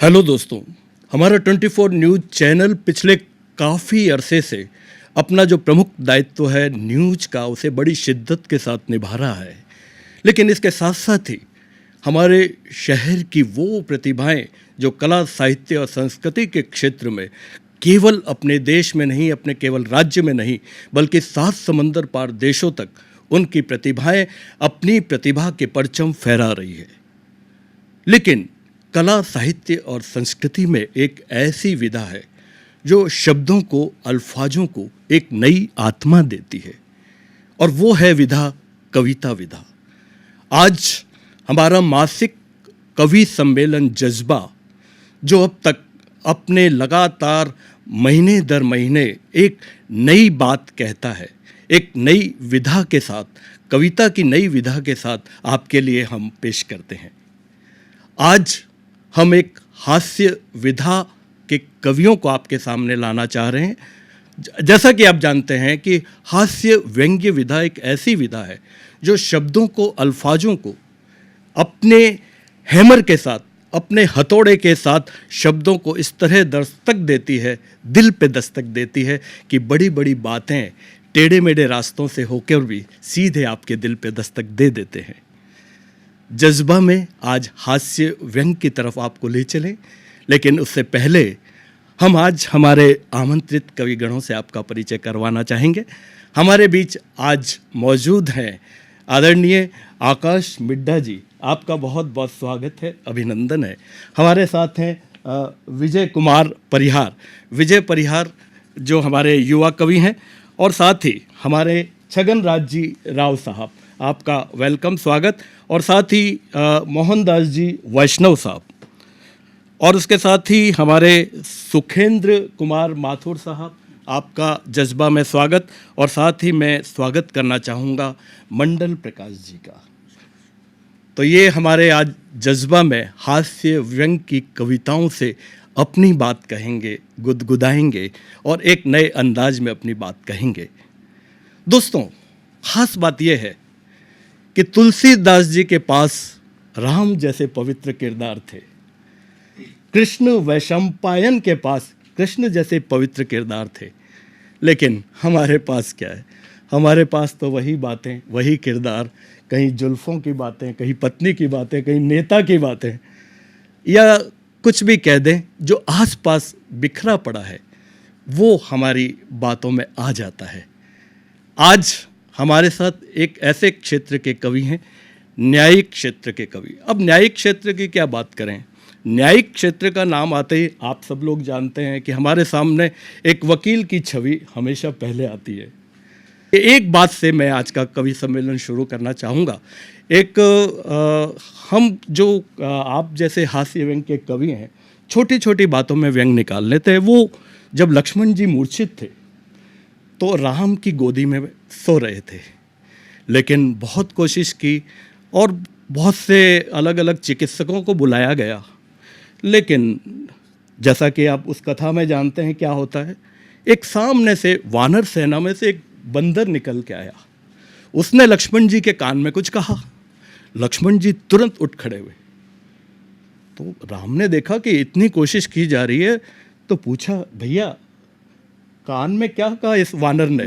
Hello दोस्तों, हमारा 24 news channel पिछले काफ़ी अरसे से अपना जो प्रमुख दायित्व है न्यूज़ का उसे बड़ी शिद्दत के साथ निभा रहा है। लेकिन इसके साथ साथ ही हमारे शहर की वो प्रतिभाएं जो कला, साहित्य और संस्कृति के क्षेत्र में केवल अपने देश में नहीं, अपने केवल राज्य में नहीं, बल्कि 7 समंदर पार देशों तक उनकी प्रतिभाएं अपनी प्रतिभा के परचम फहरा रही है। लेकिन कला, साहित्य और संस्कृति में एक ऐसी विधा है जो शब्दों को, अल्फाजों को एक नई आत्मा देती है, और वो है विधा कविता विधा। आज हमारा मासिक कवि सम्मेलन जज्बा, जो अब तक अपने लगातार महीने दर महीने एक नई बात कहता है, एक नई विधा के साथ, कविता की नई विधा के साथ आपके लिए हम पेश करते हैं। आज हम एक हास्य विधा के कवियों को आपके सामने लाना चाह रहे हैं। जैसा कि आप जानते हैं कि हास्य व्यंग्य विधा एक ऐसी विधा है जो शब्दों को, अल्फाजों को अपने हैमर के साथ, अपने हथौड़े के साथ शब्दों को इस तरह दस्तक देती है, दिल पे दस्तक देती है कि बड़ी बड़ी बातें टेढ़े मेढ़े रास्तों से होकर भी सीधे आपके दिल पे दस्तक दे देते हैं। जज्बा में आज हास्य व्यंग की तरफ आपको ले चलें, लेकिन उससे पहले हम आज हमारे आमंत्रित कविगणों से आपका परिचय करवाना चाहेंगे। हमारे बीच आज मौजूद हैं आदरणीय आकाश मिड्ढा जी, आपका बहुत बहुत स्वागत है, अभिनंदन है। हमारे साथ हैं विजय कुमार परिहार, विजय परिहार जो हमारे युवा कवि हैं, और साथ ही हमारे छगन राज जी राव साहब, आपका वेलकम, स्वागत। और साथ ही मोहनदास जी वैष्णव साहब, और उसके साथ ही हमारे सुखेंद्र कुमार माथुर साहब, आपका जज्बा में स्वागत। और साथ ही मैं स्वागत करना चाहूँगा मंडल प्रकाश जी का। तो ये हमारे आज जज्बा में हास्य व्यंग की कविताओं से अपनी बात कहेंगे, गुदगुदाएंगे और एक नए अंदाज में अपनी बात कहेंगे। दोस्तों, खास बात यह है कि तुलसीदास जी के पास राम जैसे पवित्र किरदार थे, कृष्ण वैशंपायन के पास कृष्ण जैसे पवित्र किरदार थे, लेकिन हमारे पास क्या है? हमारे पास तो वही बातें, वही किरदार, कहीं जुल्फ़ों की बातें, कहीं पत्नी की बातें, कहीं नेता की बातें, या कुछ भी कह दें जो आसपास बिखरा पड़ा है, वो हमारी बातों में आ जाता है। आज हमारे साथ एक ऐसे क्षेत्र के कवि हैं, न्यायिक क्षेत्र के कवि। अब न्यायिक क्षेत्र की क्या बात करें? न्यायिक क्षेत्र का नाम आते ही आप सब लोग जानते हैं कि हमारे सामने एक वकील की छवि हमेशा पहले आती है। एक बात से मैं आज का कवि सम्मेलन शुरू करना चाहूँगा। हम जो आप जैसे हास्य व्यंग के कवि हैं, छोटी छोटी बातों में व्यंग निकाल लेते हैं। वो जब लक्ष्मण जी मूर्छित थे तो राम की गोदी में सो रहे थे, लेकिन बहुत कोशिश की और बहुत से अलग अलग चिकित्सकों को बुलाया गया, लेकिन जैसा कि आप उस कथा में जानते हैं क्या होता है, एक सामने से वानर सेना में से एक बंदर निकल के आया। उसने लक्ष्मण जी के कान में कुछ कहा। लक्ष्मण जी तुरंत उठ खड़े हुए। तो राम ने देखा कि इतनी कोशिश की जा रही है, तो पूछा, भैया कान में क्या कहा इस वानर ने?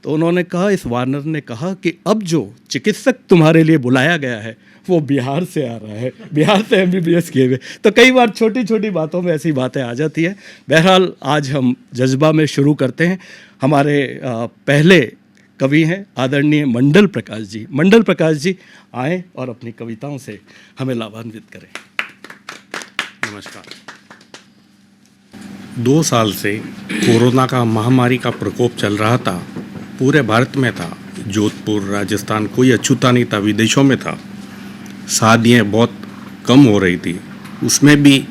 तो उन्होंने कहा, इस वानर ने कहा कि अब जो चिकित्सक तुम्हारे लिए बुलाया गया है वो बिहार से आ रहा है, बिहार से MBBS किए हुए। तो कई बार छोटी छोटी बातों में ऐसी बातें आ जाती हैं। बहरहाल आज हम जज्बा में शुरू करते हैं। हमारे पहले कवि हैं आदरणीय मंडल प्रकाश जी। मंडल प्रकाश जी आएँ और अपनी कविताओं से हमें लाभान्वित करें। नमस्कार। 2 साल से कोरोना का महामारी का प्रकोप चल रहा था, पूरे भारत में था। जोधपुर, राजस्थान, कोई अछूता नहीं था, विदेशों में था। शादियाँ बहुत कम हो रही थी, उसमें भी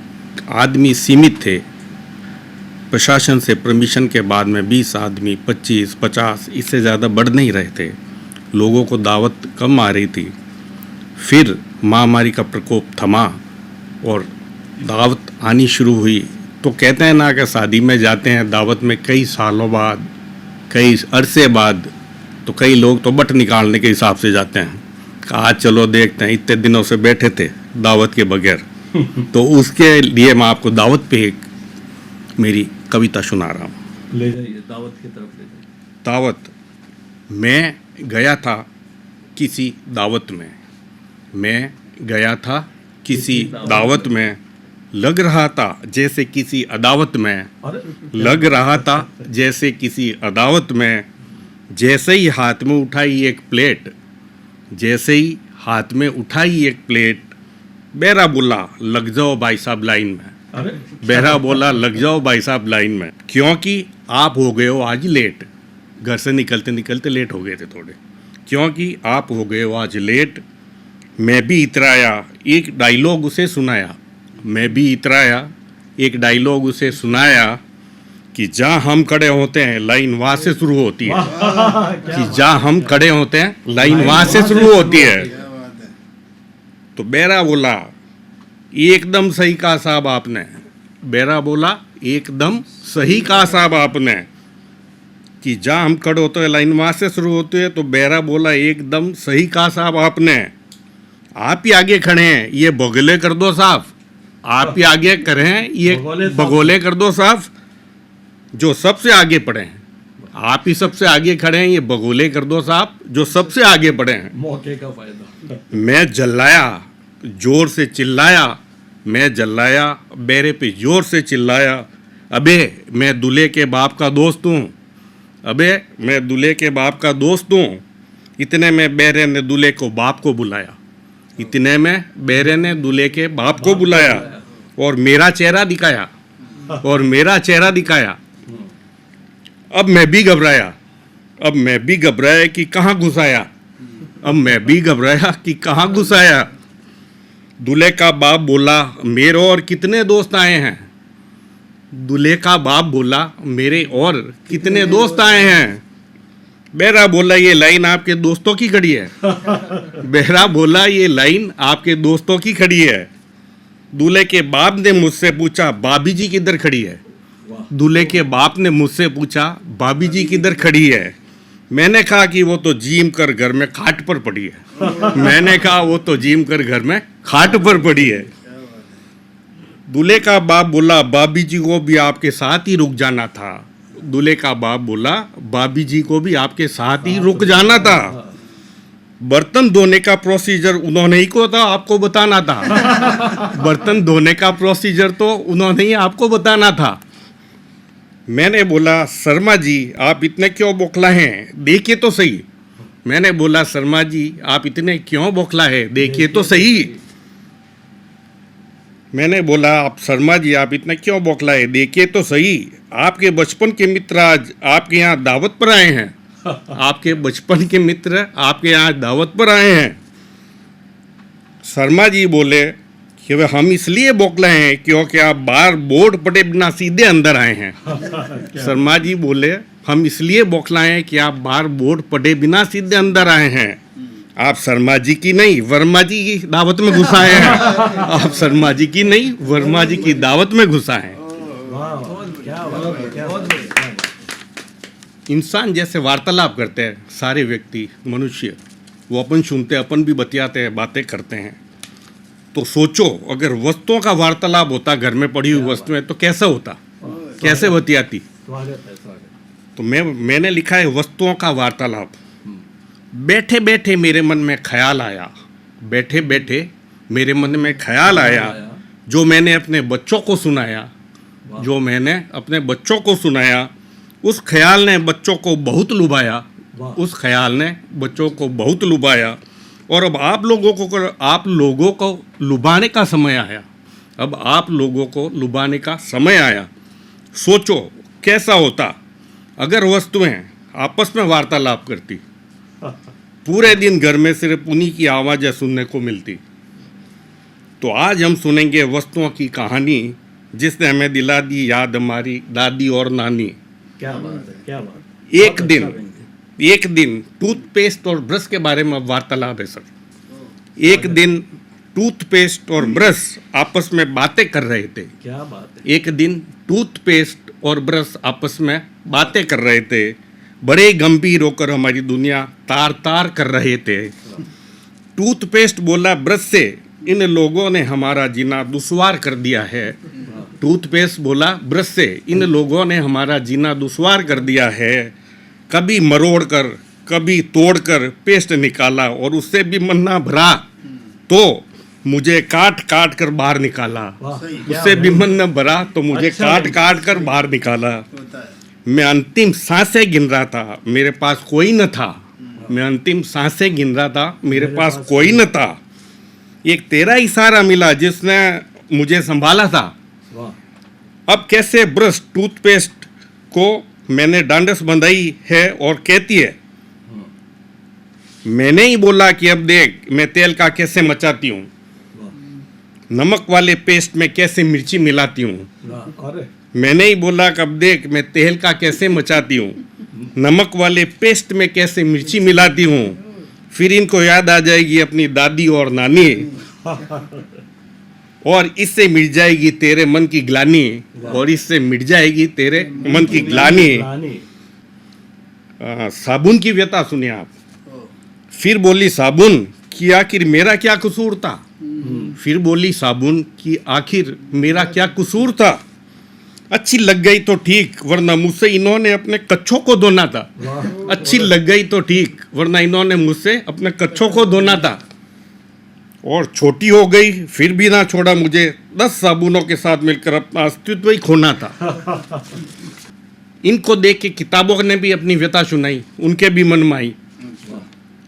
आदमी सीमित थे। प्रशासन से परमिशन के बाद में 20 आदमी, 25, 50, इससे ज़्यादा बढ़ नहीं रहे थे। लोगों को दावत कम आ रही थी। फिर महामारी का प्रकोप थमा और दावत आनी शुरू हुई। तो कहते हैं ना कि शादी में जाते हैं दावत में कई सालों बाद, कई अरसे बाद, तो कई लोग तो बट निकालने के हिसाब से जाते हैं। आज चलो देखते हैं, इतने दिनों से बैठे थे दावत के बगैर, तो उसके लिए मैं आपको दावत पे एक मेरी कविता सुना रहा हूँ। ले जाइए, दावत की तरफ ले जाइए। दावत। मैं गया था किसी दावत में, मैं गया था किसी दावत में, लग रहा था जैसे किसी अदावत में, अरे लग रहा था जैसे किसी अदावत में, जैसे ही हाथ में उठाई एक प्लेट, जैसे ही हाथ में उठाई एक प्लेट, बेरा बोला लग जाओ भाई साहब लाइन में, अरे बेरा बोला लग जाओ भाई साहब लाइन में, क्योंकि आप हो गए हो आज लेट। घर से निकलते निकलते लेट हो गए थे थोड़े, क्योंकि आप हो गए हो आज लेट। मैं भी इतराया, एक डायलॉग उसे सुनाया, मैं भी इतराया, एक डायलॉग उसे सुनाया, कि जहाँ हम खड़े होते हैं लाइन वहाँ से शुरू होती है, कि जहाँ हम खड़े होते हैं लाइन वहाँ से शुरू होती है। तो बेरा बोला एकदम सही कहा साहब आपने, बेरा बोला एकदम सही कहा साहब आपने, कि जहाँ हम खड़े होते हैं लाइन वहाँ से शुरू होती है। तो बेरा बोला एकदम सही कहा साहब आपने, आप ही आगे खड़े हैं ये बगोले कर दो साफ, आप ही आगे खड़े हैं ये बगोले कर दो साफ, जो सबसे आगे पड़े हैं, आप ही सबसे आगे खड़े हैं ये बगोले कर दो साहब, जो सबसे आगे पड़े हैं। मौके का फायदा। मैं जल्लाया, जोर से चिल्लाया, मैं जल्लाया, बेरे पे जोर से चिल्लाया, अबे मैं दूल्हे के बाप का दोस्त हूँ, अबे मैं दूल्हे के बाप का दोस्त हूँ। इतने में बेरे ने दूल्हे को बाप को बुलाया, इतने में बेरे ने दूल्हे के बाप को बुलाया और मेरा चेहरा दिखाया, और मेरा चेहरा दिखाया। अब मैं भी घबराया, अब मैं भी घबराया कि कहाँ घुसाया, अब मैं भी घबराया कि कहाँ घुसाया। दूल्हे का बाप बोला मेरे और कितने दोस्त आए हैं, दूल्हे का बाप बोला मेरे और कितने दोस्त आए हैं। बेरा बोला ये लाइन आपके दोस्तों की खड़ी है, बेरा बोला ये लाइन आपके दोस्तों की खड़ी है। दूल्हे के बाप ने मुझसे पूछा भाभी जी किधर खड़ी है, दूल्हे के बाप ने मुझसे पूछा भाभी जी किधर खड़ी है। मैंने कहा कि वो तो जिम कर घर में खाट पर पड़ी है, मैंने कहा वो तो जिम कर घर में खाट पर पड़ी है। दूल्हे का बाप बोला भाभी जी को भी आपके साथ ही रुक जाना था, दूल्हे का बाप बोला भाभी जी को भी आपके साथ ही रुक जाना था। बर्तन धोने का प्रोसीजर उन्होंने ही को था आपको बताना था, बर्तन धोने का प्रोसीजर तो उन्होंने ही आपको बताना था। मैंने बोला शर्मा जी आप इतने क्यों बौखला हैं, देखिए तो सही। मैंने बोला शर्मा जी आप इतने क्यों बौखला है, देखिए तो सही। मैंने बोला आप शर्मा जी आप इतना क्यों बौखला है, देखिए तो सही। आपके बचपन के मित्र आज आपके यहाँ दावत पर आए हैं, आपके बचपन के मित्र आपके यहाँ दावत पर आए हैं। शर्मा जी बोले कि वे हम इसलिए बौखला हैं क्योंकि आप बाहर बोर्ड पटे बिना सीधे अंदर आए हैं। शर्मा जी बोले हम इसलिए बौखला हैं कि आप बाहर बोर्ड पटे बिना सीधे अंदर आए हैं। आप शर्मा जी की नहीं वर्मा जी की दावत में घुसा हैं, आप शर्मा जी की नहीं वर्मा जी की दावत में घुसा हैं। इंसान जैसे वार्तालाप करते हैं सारे व्यक्ति मनुष्य, वो अपन सुनते हैं, अपन भी बतियाते हैं, बातें करते हैं। तो सोचो अगर वस्तुओं का वार्तालाप होता घर में पड़ी हुई वस्तुएं तो कैसा होता, कैसे बतियाती। तो मैंने लिखा है वस्तुओं का वार्तालाप। बैठे बैठे मेरे मन में ख्याल आया, बैठे बैठे मेरे मन में ख्याल आया, जो मैंने अपने बच्चों को सुनाया, जो मैंने अपने बच्चों को सुनाया, उस ख्याल ने बच्चों को बहुत लुभाया, उस ख्याल ने बच्चों को बहुत लुभाया। और अब आप लोगों को लुभाने का समय आया, अब आप लोगों को लुभाने का समय आया। सोचो कैसा होता अगर वस्तुएं आपस में वार्तालाप करती, पूरे दिन घर में सिर्फ उन्हीं की आवाज़ें सुनने को मिलती। तो आज हम सुनेंगे वस्तुओं की कहानी जिसने हमें दिला दी याद हमारी दादी और नानी। क्या बात है, क्या बात है। एक दिन टूथपेस्ट और ब्रश के बारे में वार्तालाप है सर। एक दिन टूथपेस्ट और ब्रश आपस में बातें कर रहे थे। क्या बात है। एक दिन टूथपेस्ट और ब्रश आपस में बातें कर रहे थे, बड़े गंभीर होकर हमारी दुनिया तार तार कर रहे थे। टूथपेस्ट बोला ब्रश से इन लोगों ने हमारा जीना दुश्वार कर दिया है। टूथपेस्ट बोला ब्रश से, इन लोगों ने हमारा जीना दुश्वार कर दिया है। कभी मरोड़ कर कभी तोड़ कर पेस्ट निकाला और उससे भी मन ना भरा तो मुझे काट काट कर बाहर निकाला। उससे भी मन न भरा तो मुझे काट काट कर बाहर निकाला। मैं अंतिम सांसें गिन रहा था, मेरे पास कोई न था। मैं अंतिम सांसें गिन रहा था, मेरे पास कोई न था। एक तेरा इशारा मिला जिसने मुझे संभाला था। अब कैसे ब्रश टूथपेस्ट को मैंने डांडस बंधाई है और कहती है, मैंने ही बोला कि अब देख मैं तेल का कैसे मचाती हूँ, नमक वाले पेस्ट में कैसे मिर्ची मिलाती हूँ। मैंने ही बोला कि अब देख मैं तेल का कैसे मचाती हूँ, नमक वाले पेस्ट में कैसे मिर्ची मिलाती हूँ। फिर इनको याद आ जाएगी अपनी दादी और नानी और इससे मिट जाएगी तेरे मन की ग्लानी, और इससे मिट जाएगी तेरे मन की ग्लानी। साबुन की व्यथा सुनिए आप। फिर बोली साबुन कि आखिर मेरा क्या कसूर था। फिर बोली साबुन कि आखिर मेरा क्या कसूर था। अच्छी लग गई तो ठीक, वरना मुझसे इन्होंने अपने कच्छों को धोना था। अच्छी लग गई तो ठीक, वरना इन्होंने मुझसे अपने कच्छों को धोना था। और छोटी हो गई फिर भी ना छोड़ा मुझे, 10 साबुनों के साथ मिलकर अपना अस्तित्व ही खोना था। इनको देख के किताबों ने भी अपनी व्यथा सुनाई, उनके भी मन में आई।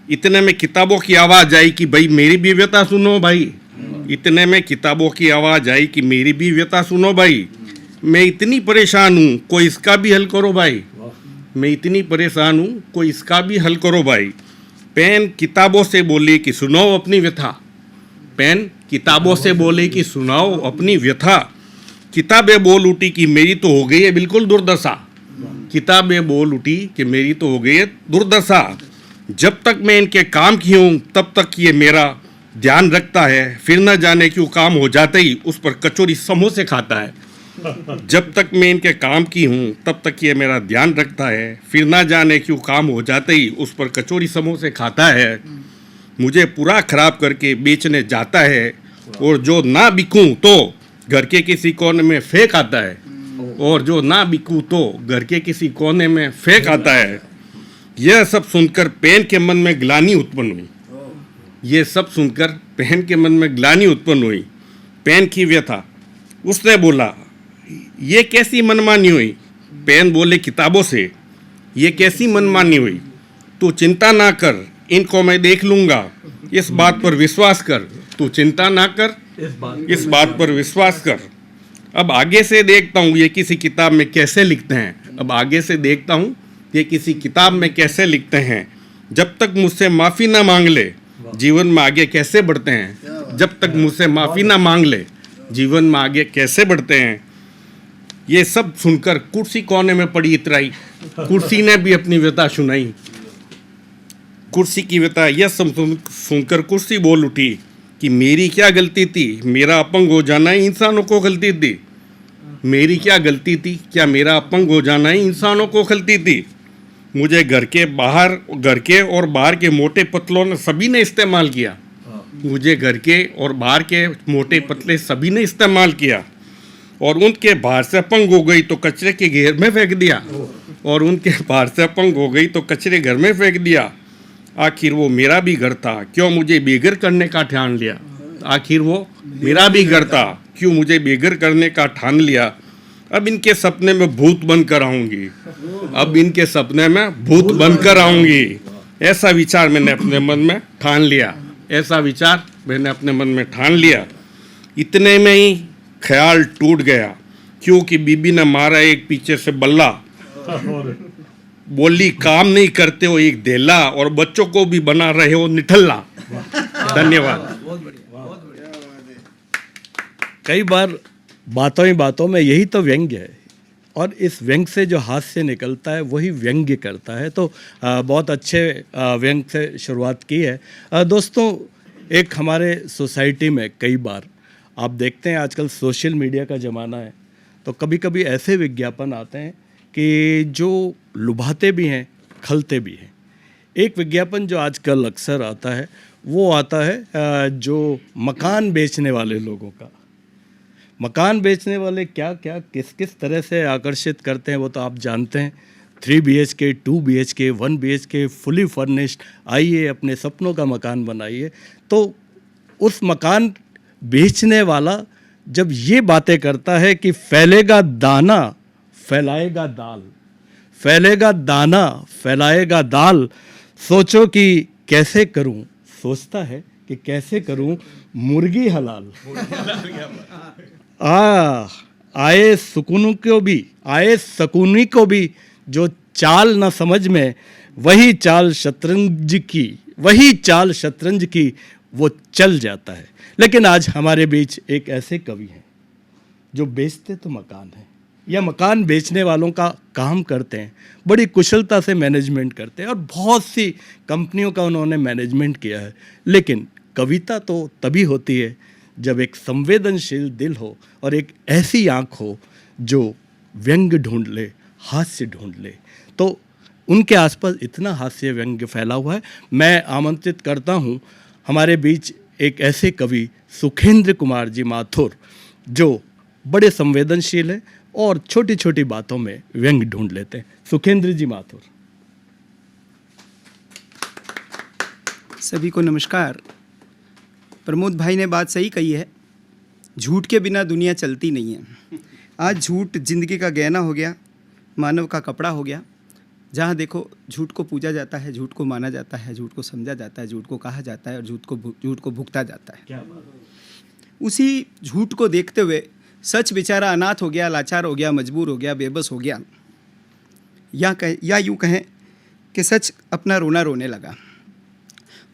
इतने में किताबों की आवाज़ आई कि भाई मेरी भी व्यथा सुनो भाई। इतने में किताबों की आवाज़ आई कि मेरी भी व्यथा सुनो भाई। मैं इतनी परेशान हूँ, कोई इसका भी हल करो भाई। मैं इतनी परेशान हूँ, कोई इसका भी हल करो भाई। पेन किताबों से बोली कि सुनाओ अपनी व्यथा। पेन किताबों से बोले कि सुनाओ अपनी व्यथा। किताबें बोल उठी कि मेरी तो हो गई है बिल्कुल दुर्दशा। किताबें बोल उठी कि मेरी तो हो गई है दुर्दशा। जब तक मैं इनके काम की हूँ तब तक ये मेरा ध्यान रखता है, फिर न जाने क्यों काम हो जाते ही उस पर कचौरी समोसे खाता है। जब तक मैं इनके काम की हूँ तब तक ये मेरा ध्यान रखता है, फिर ना जाने क्यों काम हो जाते ही उस पर कचौरी समोसे खाता है। मुझे पूरा खराब करके बेचने जाता है, और जो ना बिकूं तो घर के किसी कोने में फेंक आता है। और जो ना बिकूं तो घर के किसी कोने में फेंक आता है। यह सब सुनकर पेन के मन में ग्लानि उत्पन्न हुई। ये सब सुनकर पेन के मन में ग्लानि उत्पन्न हुई। पेन की व्यथा। उसने बोला ये कैसी मनमानी हुई। पेन बोले किताबों से, ये कैसी मनमानी हुई। तू चिंता ना कर, इनको मैं देख लूँगा, इस बात पर विश्वास कर। तू चिंता ना कर, इस बात पर विश्वास कर। अब आगे से देखता हूँ ये किसी किताब में कैसे लिखते हैं। अब आगे से देखता हूँ ये किसी किताब में कैसे लिखते हैं। जब तक मुझसे माफ़ी ना मांग ले, जीवन में आगे कैसे बढ़ते हैं। जब तक मुझसे माफ़ी ना मांग ले, जीवन में आगे कैसे बढ़ते हैं। ये सब सुनकर कुर्सी कोने में पड़ी इतराई। कुर्सी ने भी अपनी व्यथा सुनाई। कुर्सी की व्यथा यह सब सुनकर कुर्सी बोल उठी कि मेरी क्या गलती थी, मेरा अपंग हो जाना ही इंसानों को गलती थी। मेरी क्या गलती थी, क्या मेरा अपंग हो जाना ही इंसानों को गलती थी। मुझे घर के और बाहर के मोटे पतलों ने सभी ने इस्तेमाल किया। मुझे घर के और बाहर के मोटे पतले सभी ने इस्तेमाल किया, और उनके बाहर से अपंग हो गई तो कचरे के घेर में फेंक दिया। और उनके बाहर से अपंग हो गई तो कचरे घर में फेंक दिया। आखिर वो मेरा भी घर था, क्यों मुझे बेघर करने का ठान लिया। आखिर वो मेरा भी घर था, क्यों मुझे बेघर करने का ठान लिया। अब इनके सपने में भूत बनकर आऊँगी। अब इनके सपने में भूत बनकर आऊँगी। ऐसा विचार मैंने अपने मन में ठान लिया। ऐसा विचार मैंने अपने मन में ठान लिया। इतने में ही ख्याल टूट गया, क्योंकि बीबी ने मारा एक पीछे से बल्ला। बोली काम नहीं करते हो एक देला, और बच्चों को भी बना रहे हो निठल्ला। धन्यवाद। कई बार बातों ही बातों में यही तो व्यंग्य है, और इस व्यंग से जो हास्य निकलता है वही व्यंग्य करता है। तो बहुत अच्छे व्यंग से शुरुआत की है। दोस्तों, एक हमारे सोसाइटी में कई बार आप देखते हैं आजकल सोशल मीडिया का ज़माना है, तो कभी कभी ऐसे विज्ञापन आते हैं कि जो लुभाते भी हैं, खलते भी हैं। एक विज्ञापन जो आजकल अक्सर आता है वो आता है जो मकान बेचने वाले लोगों का। मकान बेचने वाले क्या क्या किस किस तरह से आकर्षित करते हैं वो तो आप जानते हैं। 3 BHK, 2 BHK, 1 BHK, fully furnished, आइए अपने सपनों का मकान बनाइए। तो उस मकान बेचने वाला जब ये बातें करता है कि फैलेगा दाना फैलाएगा दाल, फैलेगा दाना फैलाएगा दाल, सोचो कि कैसे करूं, सोचता है कि कैसे करूं मुर्गी हलाल। आए सकूनी को भी जो चाल ना समझ में, वही चाल शतरंज की वो चल जाता है। लेकिन आज हमारे बीच एक ऐसे कवि हैं जो बेचते तो मकान हैं या मकान बेचने वालों का काम करते हैं, बड़ी कुशलता से मैनेजमेंट करते हैं और बहुत सी कंपनियों का उन्होंने मैनेजमेंट किया है। लेकिन कविता तो तभी होती है जब एक संवेदनशील दिल हो और एक ऐसी आँख हो जो व्यंग्य ढूंढ ले, हास्य ढूंढ ले। तो उनके आसपास इतना हास्य व्यंग्य फैला हुआ है। मैं आमंत्रित करता हूँ हमारे बीच एक ऐसे कवि सुखेंद्र कुमार जी माथुर जो बड़े संवेदनशील हैं और छोटी छोटी बातों में व्यंग्य ढूंढ लेते हैं। सुखेंद्र जी माथुर। सभी को नमस्कार। प्रमोद भाई ने बात सही कही है, झूठ के बिना दुनिया चलती नहीं है। आज झूठ जिंदगी का गहना हो गया, मानव का कपड़ा हो गया। जहाँ देखो झूठ को पूजा जाता है, झूठ को माना जाता है, झूठ को समझा जाता है, झूठ को कहा जाता है और झूठ को भुगता जाता है। क्या बात है। उसी झूठ को देखते हुए सच बेचारा अनाथ हो गया, लाचार हो गया, मजबूर हो गया, बेबस हो गया, या यूँ कहें कि सच अपना रोना रोने लगा।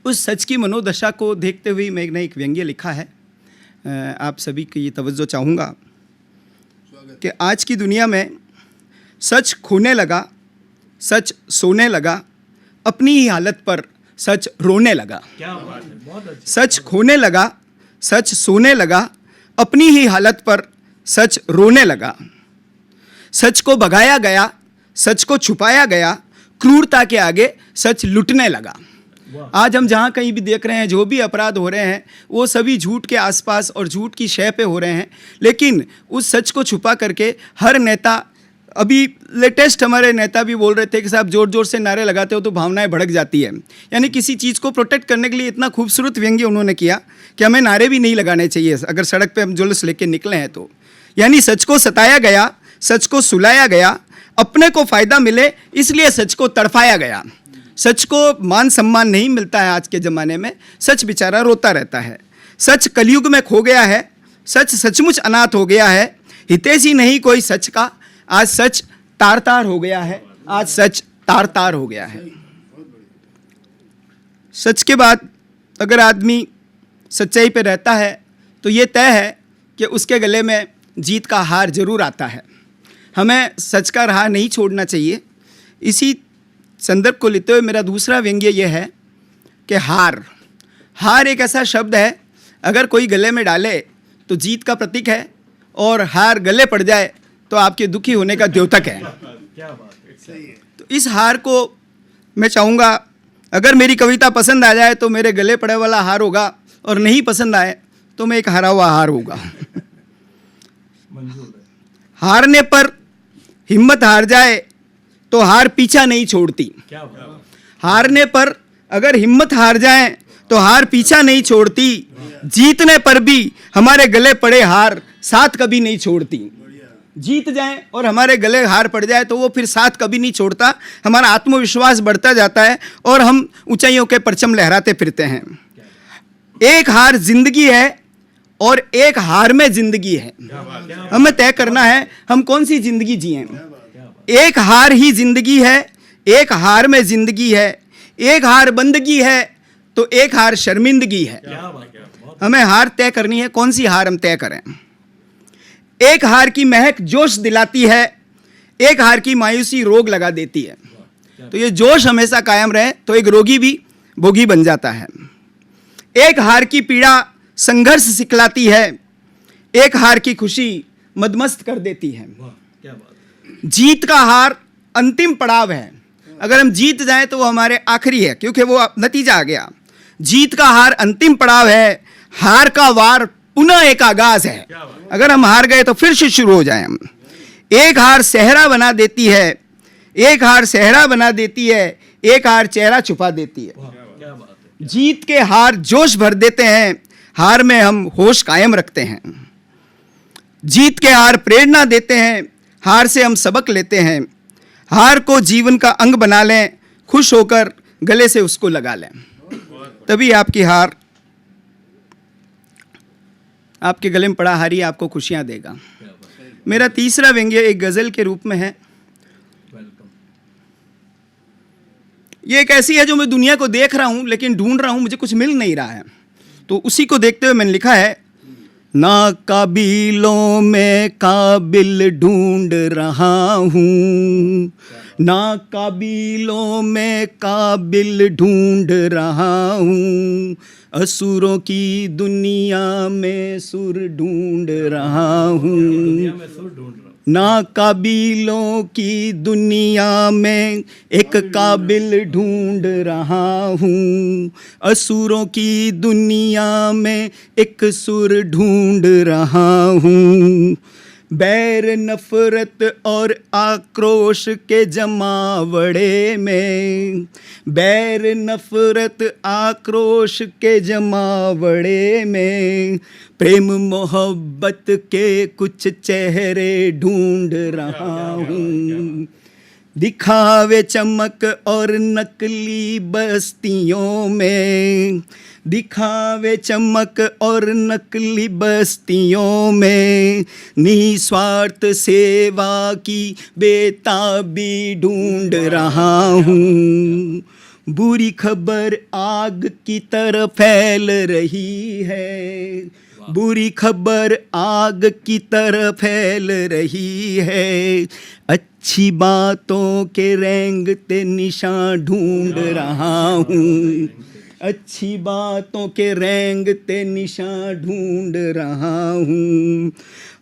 उस सच की मनोदशा को देखते हुए मैंने एक व्यंग्य लिखा है। आप सभी की तवज्जो चाहूँगा कि आज की दुनिया में सच खोने लगा, सच सोने लगा, अपनी ही हालत पर सच रोने लगा। क्या बात है, बहुत अच्छा। सच खोने लगा, सच सोने लगा, अपनी ही हालत पर सच रोने लगा। सच को भगाया गया, सच को छुपाया गया, क्रूरता के आगे सच लुटने लगा। आज हम जहाँ कहीं भी देख रहे हैं, जो भी अपराध हो रहे हैं वो सभी झूठ के आसपास और झूठ की शय पे हो रहे हैं। लेकिन उस सच को छुपा करके हर नेता, अभी लेटेस्ट हमारे नेता भी बोल रहे थे कि साहब जोर जोर से नारे लगाते हो तो भावनाएं भड़क जाती है। यानी किसी चीज़ को प्रोटेक्ट करने के लिए इतना खूबसूरत व्यंग्य उन्होंने किया कि हमें नारे भी नहीं लगाने चाहिए अगर सड़क पे हम जुलूस लेके निकले हैं तो। यानी सच को सताया गया, सच को सुलाया गया, अपने को फ़ायदा मिले इसलिए सच को तड़फाया गया। सच को मान सम्मान नहीं मिलता है आज के ज़माने में, सच बेचारा रोता रहता है। सच कलयुग में खो गया है, सच सचमुच अनाथ हो गया है, हितैषी नहीं कोई सच का, आज सच तार तार हो गया है, आज सच तार तार हो गया है। सच के बाद अगर आदमी सच्चाई पे रहता है तो ये तय है कि उसके गले में जीत का हार जरूर आता है। हमें सच का राह नहीं छोड़ना चाहिए। इसी संदर्भ को लेते हुए मेरा दूसरा व्यंग्य ये है कि हार एक ऐसा शब्द है, अगर कोई गले में डाले तो जीत का प्रतीक है और हार गले पड़ जाए तो आपके दुखी होने का द्योतक है। क्या बात है, सही है। तो इस हार को मैं चाहूँगा अगर मेरी कविता पसंद आ जाए तो मेरे गले पड़े वाला हार होगा, और नहीं पसंद आए तो मैं एक हारा हुआ हार होगा। मंजूर है। हारने पर हिम्मत हार जाए तो हार पीछा नहीं छोड़ती। क्या बात है। हारने पर अगर हिम्मत हार जाए तो हार पीछा नहीं छोड़ती, जीतने पर भी हमारे गले पड़े हार साथ कभी नहीं छोड़ती। जीत जाए और हमारे गले हार पड़ जाए तो वो फिर साथ कभी नहीं छोड़ता। हमारा आत्मविश्वास बढ़ता जाता है और हम ऊंचाइयों के परचम लहराते फिरते हैं। एक हार जिंदगी है और एक हार में जिंदगी है। हमें तय करना है हम कौन सी जिंदगी जिएं। एक हार ही जिंदगी है, एक हार में जिंदगी है, एक हार बंदगी है तो एक हार शर्मिंदगी है। हमें हार तय करनी है, कौन सी हार हम तय करें। एक हार की महक जोश दिलाती है, एक हार की मायूसी रोग लगा देती है। तो ये जोश हमेशा कायम रहे तो एक रोगी भी भोगी बन जाता है। एक हार की पीड़ा संघर्ष सिखलाती है, एक हार की खुशी मदमस्त कर देती है। जीत का हार अंतिम पड़ाव है। अगर हम जीत जाएं तो वो हमारे आखिरी है, क्योंकि वो नतीजा आ गया। जीत का हार अंतिम पड़ाव है, हार का वार पुनः एक आगाज है। अगर हम हार गए तो फिर से शुरू हो जाए हम। एक हार सहरा बना देती है, एक हार सहरा बना देती है, एक हार चेहरा छुपा देती है। जीत के हार जोश भर देते हैं, हार में हम होश कायम रखते हैं। जीत के हार प्रेरणा देते हैं, हार से हम सबक लेते हैं। हार को जीवन का अंग बना लें, खुश होकर गले से उसको लगा लें, तभी आपकी हार आपके गले में पड़ा हारी आपको खुशियां देगा। मेरा तीसरा व्यंग्य एक गजल के रूप में है। ये एक ऐसी है जो मैं दुनिया को देख रहा हूं लेकिन ढूंढ रहा हूं, मुझे कुछ मिल नहीं रहा है, तो उसी को देखते हुए मैंने लिखा है। ना काबिलों में काबिल ढूंढ रहा हूँ, ना काबिलों में काबिल ढूंढ रहा हूँ, असुरों की दुनिया में सुर ढूंढ रहा हूँ। ना काबिलों की दुनिया में एक काबिल ढूंढ रहा हूँ, असुरों की दुनिया में एक सुर ढूंढ रहा हूँ। बैर नफरत और आक्रोश के जमावड़े में, बैर नफरत आक्रोश के जमावड़े में, प्रेम मोहब्बत के कुछ चेहरे ढूंढ रहा हूँ। दिखावे चमक और नकली बस्तियों में, दिखावे चमक और नकली बस्तियों में, निस्वार्थ सेवा की बेताबी ढूंढ रहा हूँ। बुरी खबर आग की तरह फैल रही है, बुरी खबर आग की तरह फैल रही है, अच्छी बातों के रेंगते निशान ढूंढ रहा हूँ, अच्छी बातों के रेंगते निशान ढूंढ रहा हूँ।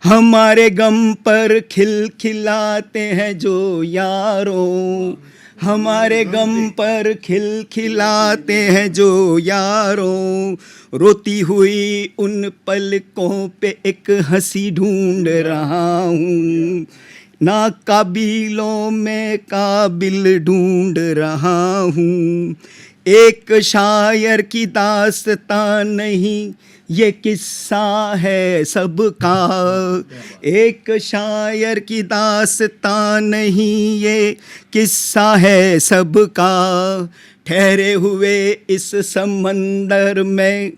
हमारे गम पर खिलखिलाते हैं जो यारों, हमारे गम पर खिलखिलाते हैं जो यारों, रोती हुई उन पलकों पे एक हंसी ढूंढ रहा हूँ। ना काबिलों में काबिल ढूंढ रहा हूँ। एक शायर की दास्तां नहीं ये किस्सा है सबका, एक शायर की दास्तां नहीं ये किस्सा है सबका। ठहरे हुए इस समंदर में,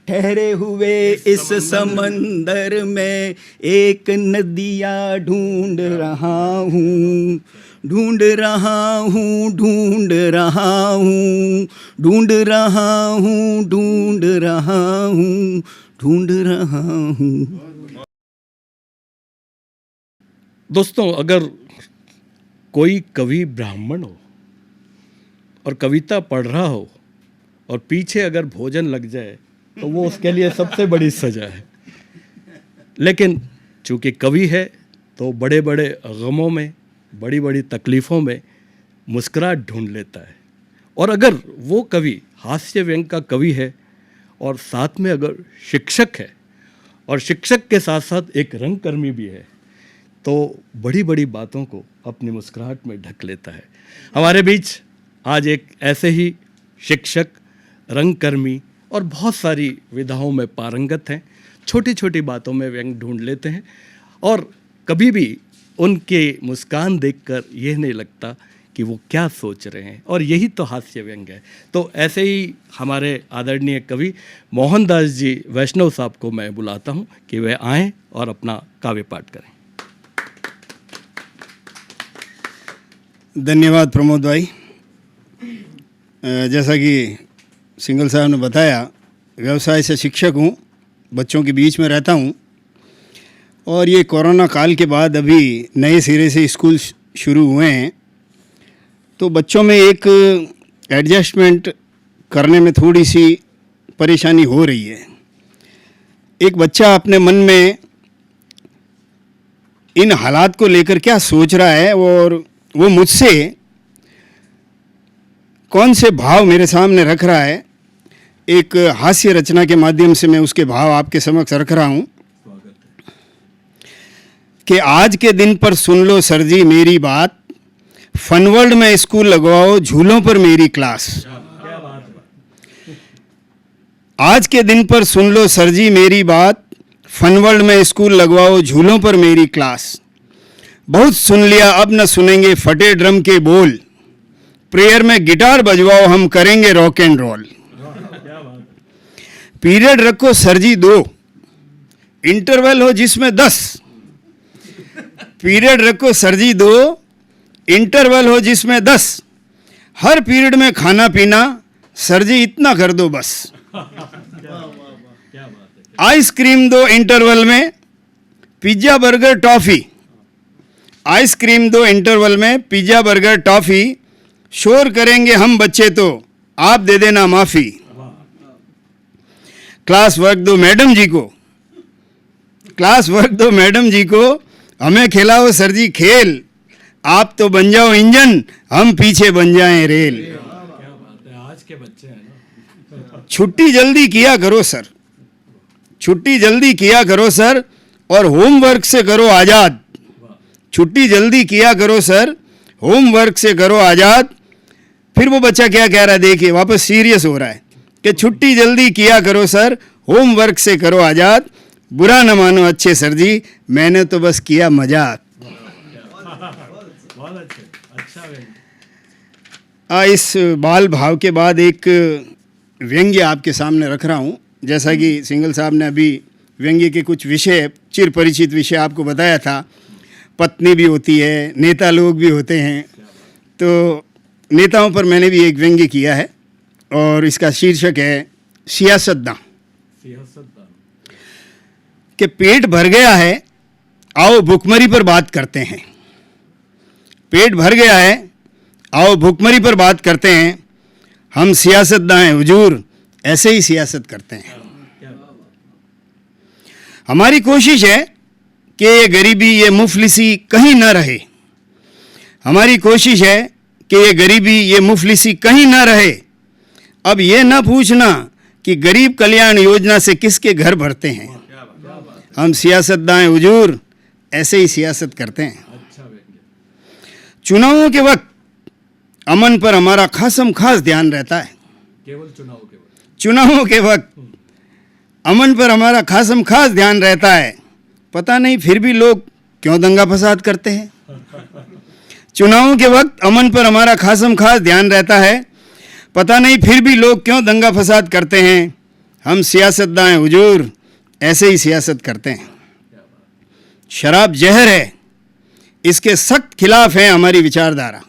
ठहरे हुए इस समंदर में, एक नदिया ढूंढ रहा हूँ, ढूंढ रहा हूँ, ढूंढ रहा हूँ, ढूंढ रहा हूँ, ढूंढ रहा हूँ, ढूंढ रहा हूँ। दोस्तों, अगर कोई कवि ब्राह्मण हो और कविता पढ़ रहा हो और पीछे अगर भोजन लग जाए तो वो उसके लिए सबसे बड़ी सजा है। लेकिन चूंकि कवि है तो बड़े बड़े गमों में, बड़ी बड़ी तकलीफ़ों में मुस्कुराहट ढूंढ लेता है। और अगर वो कवि हास्य व्यंग का कवि है और साथ में अगर शिक्षक है और शिक्षक के साथ साथ एक रंगकर्मी भी है तो बड़ी बड़ी बातों को अपनी मुस्कुराहट में ढक लेता है। हमारे बीच आज एक ऐसे ही शिक्षक, रंगकर्मी और बहुत सारी विधाओं में पारंगत हैं। छोटी छोटी बातों में व्यंग ढूंढ लेते हैं और कभी भी उनके मुस्कान देखकर यह नहीं लगता कि वो क्या सोच रहे हैं, और यही तो हास्य व्यंग है। तो ऐसे ही हमारे आदरणीय कवि मोहनदास जी वैष्णव साहब को मैं बुलाता हूं कि वे आएं और अपना काव्य पाठ करें। धन्यवाद प्रमोद भाई। जैसा कि सिंघल साहब ने बताया, व्यवसाय से शिक्षक हूँ, बच्चों के बीच में रहता हूँ, और ये कोरोना काल के बाद अभी नए सिरे से स्कूल शुरू हुए हैं, तो बच्चों में एक एडजस्टमेंट करने में थोड़ी सी परेशानी हो रही है। एक बच्चा अपने मन में इन हालात को लेकर क्या सोच रहा है और वो मुझसे कौन से भाव मेरे सामने रख रहा है, एक हास्य रचना के माध्यम से मैं उसके भाव आपके समक्ष रख रहा हूँ कि आज के दिन पर सुन लो सर जी मेरी बात, फनवर्ल्ड में स्कूल लगवाओ, झूलों पर मेरी क्लास। आज के दिन पर सुन लो सर जी मेरी बात, फनवर्ल्ड में स्कूल लगवाओ, झूलों पर मेरी क्लास। बहुत सुन लिया अब न सुनेंगे फटे ड्रम के बोल, प्रेयर में गिटार बजवाओ हम करेंगे रॉक एंड रोल। पीरियड रखो सर जी 2, इंटरवल हो जिसमें 10। पीरियड रखो सर जी 2, इंटरवल हो जिसमें 10। हर पीरियड में खाना पीना सर जी इतना कर दो बस। आइसक्रीम दो इंटरवल में, पिज्जा बर्गर टॉफी। आइसक्रीम दो इंटरवल में, पिज्जा बर्गर टॉफी। शोर करेंगे हम बच्चे तो आप दे देना माफी। क्लास वर्क दो मैडम जी को, क्लास वर्क दो मैडम जी को, हमें खिलाओ सर जी खेल। आप तो बन जाओ इंजन, हम पीछे बन जाएं रेल। आज के बच्चे हैं ना। छुट्टी जल्दी किया करो सर, छुट्टी जल्दी किया करो सर, और होमवर्क से करो आज़ाद। छुट्टी जल्दी किया करो सर, होमवर्क से करो आज़ाद। फिर वो बच्चा क्या कह रहा है देखिए, वापस सीरियस हो रहा है कि छुट्टी जल्दी किया करो सर, होमवर्क से करो आज़ाद। बुरा न मानो अच्छे सर जी, मैंने तो बस किया मजाक। बहुत अच्छे, अच्छा। इस बाल भाव के बाद एक व्यंग्य आपके सामने रख रहा हूँ। जैसा कि सिंघल साहब ने अभी व्यंग्य के कुछ विषय, चिर परिचित विषय आपको बताया था। पत्नी भी होती है, नेता लोग भी होते हैं, तो नेताओं पर मैंने भी एक व्यंग्य किया है और इसका शीर्षक है सियासतदां। कि पेट भर गया है, आओ भुखमरी पर बात करते हैं। पेट भर गया है, आओ भुखमरी पर बात करते हैं। हम सियासतदां हैं हुजूर, ऐसे ही सियासत करते हैं। हमारी कोशिश है कि ये गरीबी, ये मुफलिसी कहीं ना रहे। हमारी कोशिश है कि ये गरीबी, ये मुफलिसी कहीं ना रहे। अब ये ना पूछना कि गरीब कल्याण योजना से किसके घर भरते हैं। हम सियासतदां हैं हुजूर, ऐसे ही सियासत करते हैं। चुनावों के वक्त अमन पर हमारा खासम खास ध्यान रहता है। केवल चुनाव के वक्त, चुनावों के वक्त अमन पर हमारा खासम खास ध्यान रहता है। पता नहीं फिर भी लोग क्यों दंगा फसाद करते हैं। चुनावों के वक्त अमन पर हमारा खासम खास ध्यान रहता है। पता नहीं फिर भी लोग क्यों दंगा फसाद करते हैं। हम सियासतदां हैं हुजूर, ऐसे ही सियासत करते हैं। शराब जहर है, इसके सख्त खिलाफ है हमारी विचारधारा।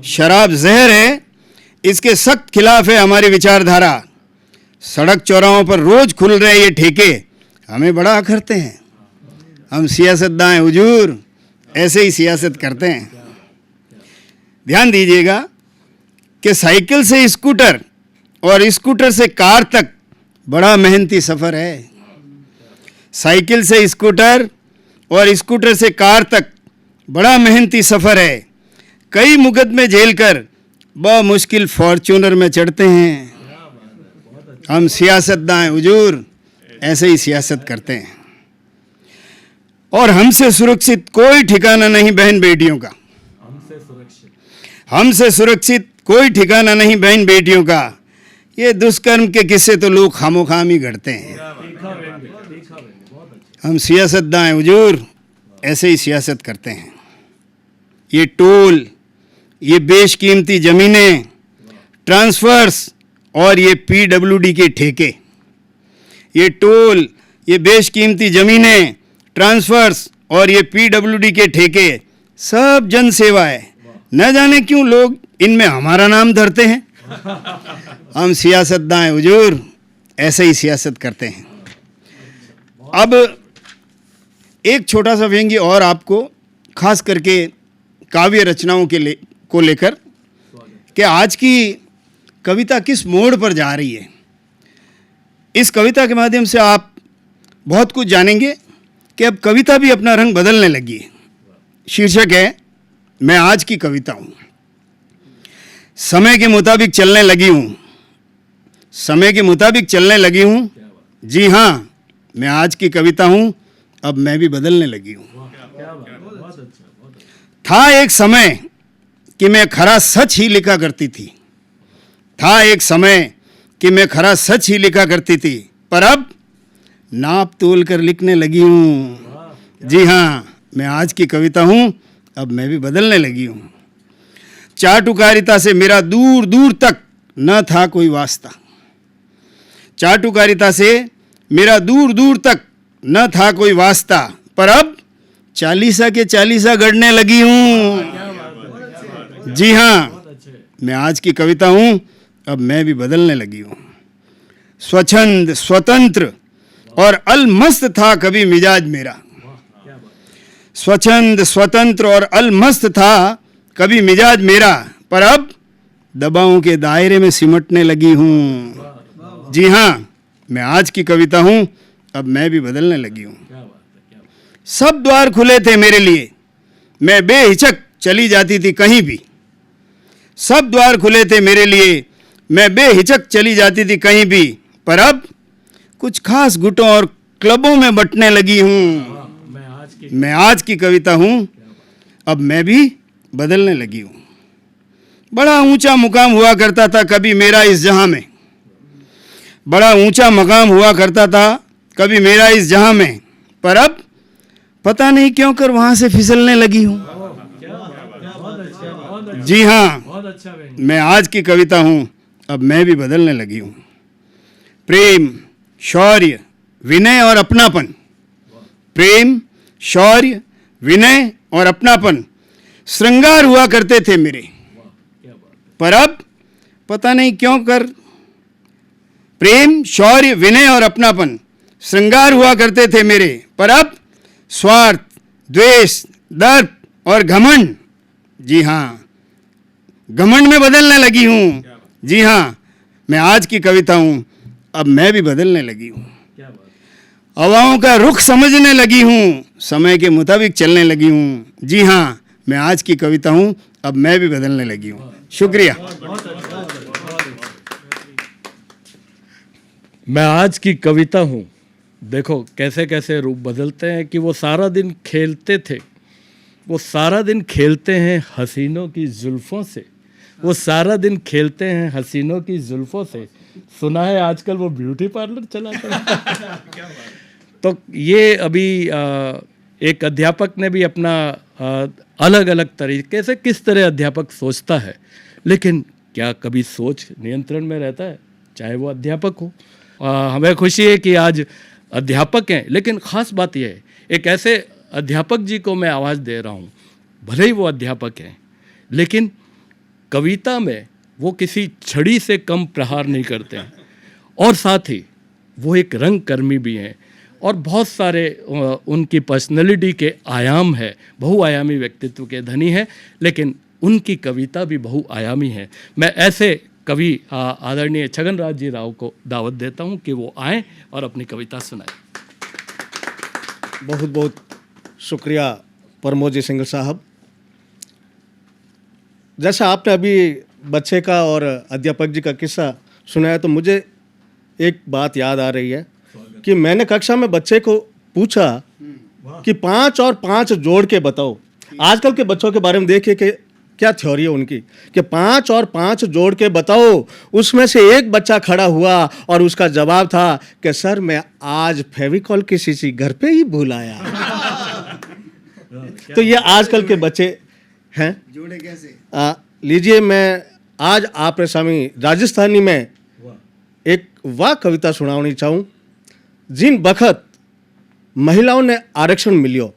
शराब जहर है, इसके सख्त खिलाफ है हमारी विचारधारा। सड़क चौराहों पर रोज खुल रहे ये ठेके हमें बड़ा अखरते हैं। हम सियासतदां हैं हुजूर, ऐसे ही सियासत करते हैं। ध्यान दीजिएगा कि साइकिल से स्कूटर और स्कूटर से कार तक बड़ा मेहनती सफ़र है। साइकिल से स्कूटर और स्कूटर से कार तक बड़ा मेहनती सफ़र है। कई मुकदमे झेल कर मुश्किल फॉर्च्यूनर में चढ़ते हैं। हम सियासतदां हैं हुजूर, ऐसे ही सियासत करते हैं। और हमसे सुरक्षित कोई ठिकाना नहीं बहन बेटियों का। हमसे सुरक्षित कोई ठिकाना नहीं बहन बेटियों का। ये दुष्कर्म के किस्से तो लोग खामोखाम ही गढ़ते हैं। हम सियासतदां हैं हुजूर, ऐसे ही सियासत करते हैं। ये टोल, ये बेशकीमती ज़मीनें, ट्रांसफ़र्स और ये PWD के ठेके। ये टोल, ये बेशकीमती ज़मीनें, ट्रांसफ़र्स और ये PWD के ठेके सब जन सेवा है। न जाने क्यों लोग इनमें हमारा नाम धरते हैं। हम सियासतदां हैं हुजूर, ऐसे ही सियासत करते हैं। अब एक छोटा सा व्यंग्य और आपको खास करके काव्य रचनाओं को लेकर कि आज की कविता किस मोड़ पर जा रही है। इस कविता के माध्यम से आप बहुत कुछ जानेंगे कि अब कविता भी अपना रंग बदलने लगी है। शीर्षक है मैं आज की कविता हूँ। समय के मुताबिक चलने लगी हूँ, समय के मुताबिक चलने लगी हूँ। जी हाँ, मैं आज की कविता हूँ, अब मैं भी बदलने लगी हूँ। था एक समय कि मैं खरा सच ही लिखा करती थी। था एक समय कि मैं खरा सच ही लिखा करती थी, पर अब नाप तोल कर लिखने लगी हूँ। जी हाँ, मैं आज की कविता हूँ, अब मैं भी बदलने लगी हूँ। चाटुकारिता से मेरा दूर दूर तक न था कोई वास्ता। चाटुकारिता से मेरा दूर दूर तक न था कोई वास्ता, पर अब चालीसा के चालीसा गढ़ने लगी हूँ। जी हाँ, मैं आज की कविता हूँ, अब मैं भी बदलने लगी हूँ। स्वच्छंद, स्वतंत्र और अलमस्त था कभी मिजाज मेरा। स्वच्छंद, स्वतंत्र और अलमस्त था कभी मिजाज मेरा, पर अब दबावों के दायरे में सिमटने लगी हूँ। जी हाँ, मैं आज की कविता हूँ, अब मैं भी बदलने लगी हूँ। सब द्वार खुले थे मेरे लिए, मैं बेहिचक चली जाती थी कहीं भी। सब द्वार खुले थे मेरे लिए, मैं बेहिचक चली जाती थी कहीं भी, पर अब कुछ खास गुटों और क्लबों में बंटने लगी हूँ। मैं आज की कविता हूँ, अब मैं भी बदलने लगी हूँ। बड़ा ऊंचा मुकाम हुआ करता था कभी मेरा इस जहां में। बड़ा ऊंचा मकाम हुआ करता था कभी मेरा इस जहां में, पर अब पता नहीं क्यों कर वहां से फिसलने लगी हूँ। जी हाँ, मैं आज की कविता हूँ, अब मैं भी बदलने लगी हूँ। प्रेम, शौर्य, विनय और अपनापन। प्रेम, शौर्य, विनय और अपनापन श्रृंगार हुआ करते थे मेरे, पर अब पता नहीं क्यों कर प्रेम, शौर्य, विनय और अपनापन श्रृंगार हुआ करते थे मेरे, पर अब स्वार्थ, द्वेष, दर्प और घमंड, जी हाँ, घमंड में बदलने लगी हूँ। जी हाँ, मैं आज की कविता हूँ, अब मैं भी बदलने लगी हूँ। हवाओं का रुख समझने लगी हूँ, समय के मुताबिक चलने लगी हूँ। जी हाँ, मैं आज की कविता हूँ, अब मैं भी बदलने लगी हूँ। शुक्रिया। मैं आज की कविता हूँ। देखो कैसे कैसे रूप बदलते हैं कि वो सारा दिन खेलते थे, वो सारा दिन खेलते हैं हसीनों की जुल्फ़ों से, वो सारा दिन खेलते हैं हसीनों की जुल्फ़ों से। सुना है आजकल वो ब्यूटी पार्लर चलाते हैं। तो ये अभी एक अध्यापक ने भी अपना अलग अलग तरीके से किस तरह अध्यापक सोचता है, लेकिन क्या कभी सोच नियंत्रण में रहता है, चाहे वो अध्यापक हो। हमें खुशी है कि आज अध्यापक हैं, लेकिन ख़ास बात यह है एक ऐसे अध्यापक जी को मैं आवाज़ दे रहा हूँ, भले ही वो अध्यापक हैं, लेकिन कविता में वो किसी छड़ी से कम प्रहार नहीं करते हैं, और साथ ही वो एक रंगकर्मी भी हैं, और बहुत सारे उनकी पर्सनैलिटी के आयाम है, बहुआयामी व्यक्तित्व के धनी हैं, लेकिन उनकी कविता भी बहुआयामी है। मैं ऐसे कवि आदरणीय छगन राज जी राव को दावत देता हूं कि वो आएं और अपनी कविता सुनाएं। बहुत बहुत शुक्रिया प्रमोद जी सिंगल साहब। जैसा आपने अभी बच्चे का और अध्यापक जी का किस्सा सुनाया, तो मुझे एक बात याद आ रही है कि मैंने कक्षा में बच्चे को पूछा कि 5 और 5 जोड़ के बताओ। आजकल के बच्चों के बारे में देखिए कि क्या थ्योरी है उनकी कि 5 और 5 जोड़ के बताओ। उसमें से एक बच्चा खड़ा हुआ और उसका जवाब था कि सर मैं आज फेविकॉल की शीशी घर पे ही भूल आया। तो ये आजकल के बच्चे हैं। जोड़े कैसे? लीजिए, मैं आज आपके सामने राजस्थानी में एक वाह कविता सुनानी चाहूँ। जिन बखत महिलाओं ने आरक्षण मिलियो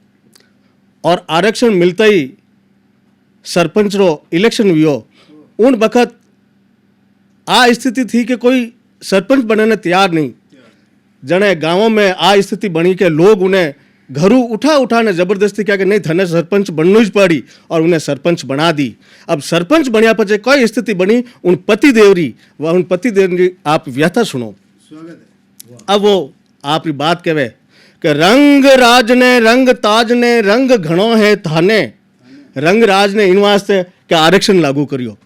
और आरक्षण मिलते ही सरपंच रो इलेक्शन हुयो, उन बखत आ स्थिति थी कि कोई सरपंच बनने तैयार नहीं। जने गांवों में आ स्थिति बनी कि लोग उन्हें घरों उठा ने जबरदस्ती क्या कि नहीं थने सरपंच बनना ही पड़ी, और उन्हें सरपंच बना दी। अब सरपंच बनया पचे कोई स्थिति बनी, उन पति देवरी आप व्यथा सुनो। अब वो आपकी बात कहे कि रंग राज ने रंग ताज ने रंग घणो है थाने। रंग राज ने इन वास्ते के आरक्षण लागू करियो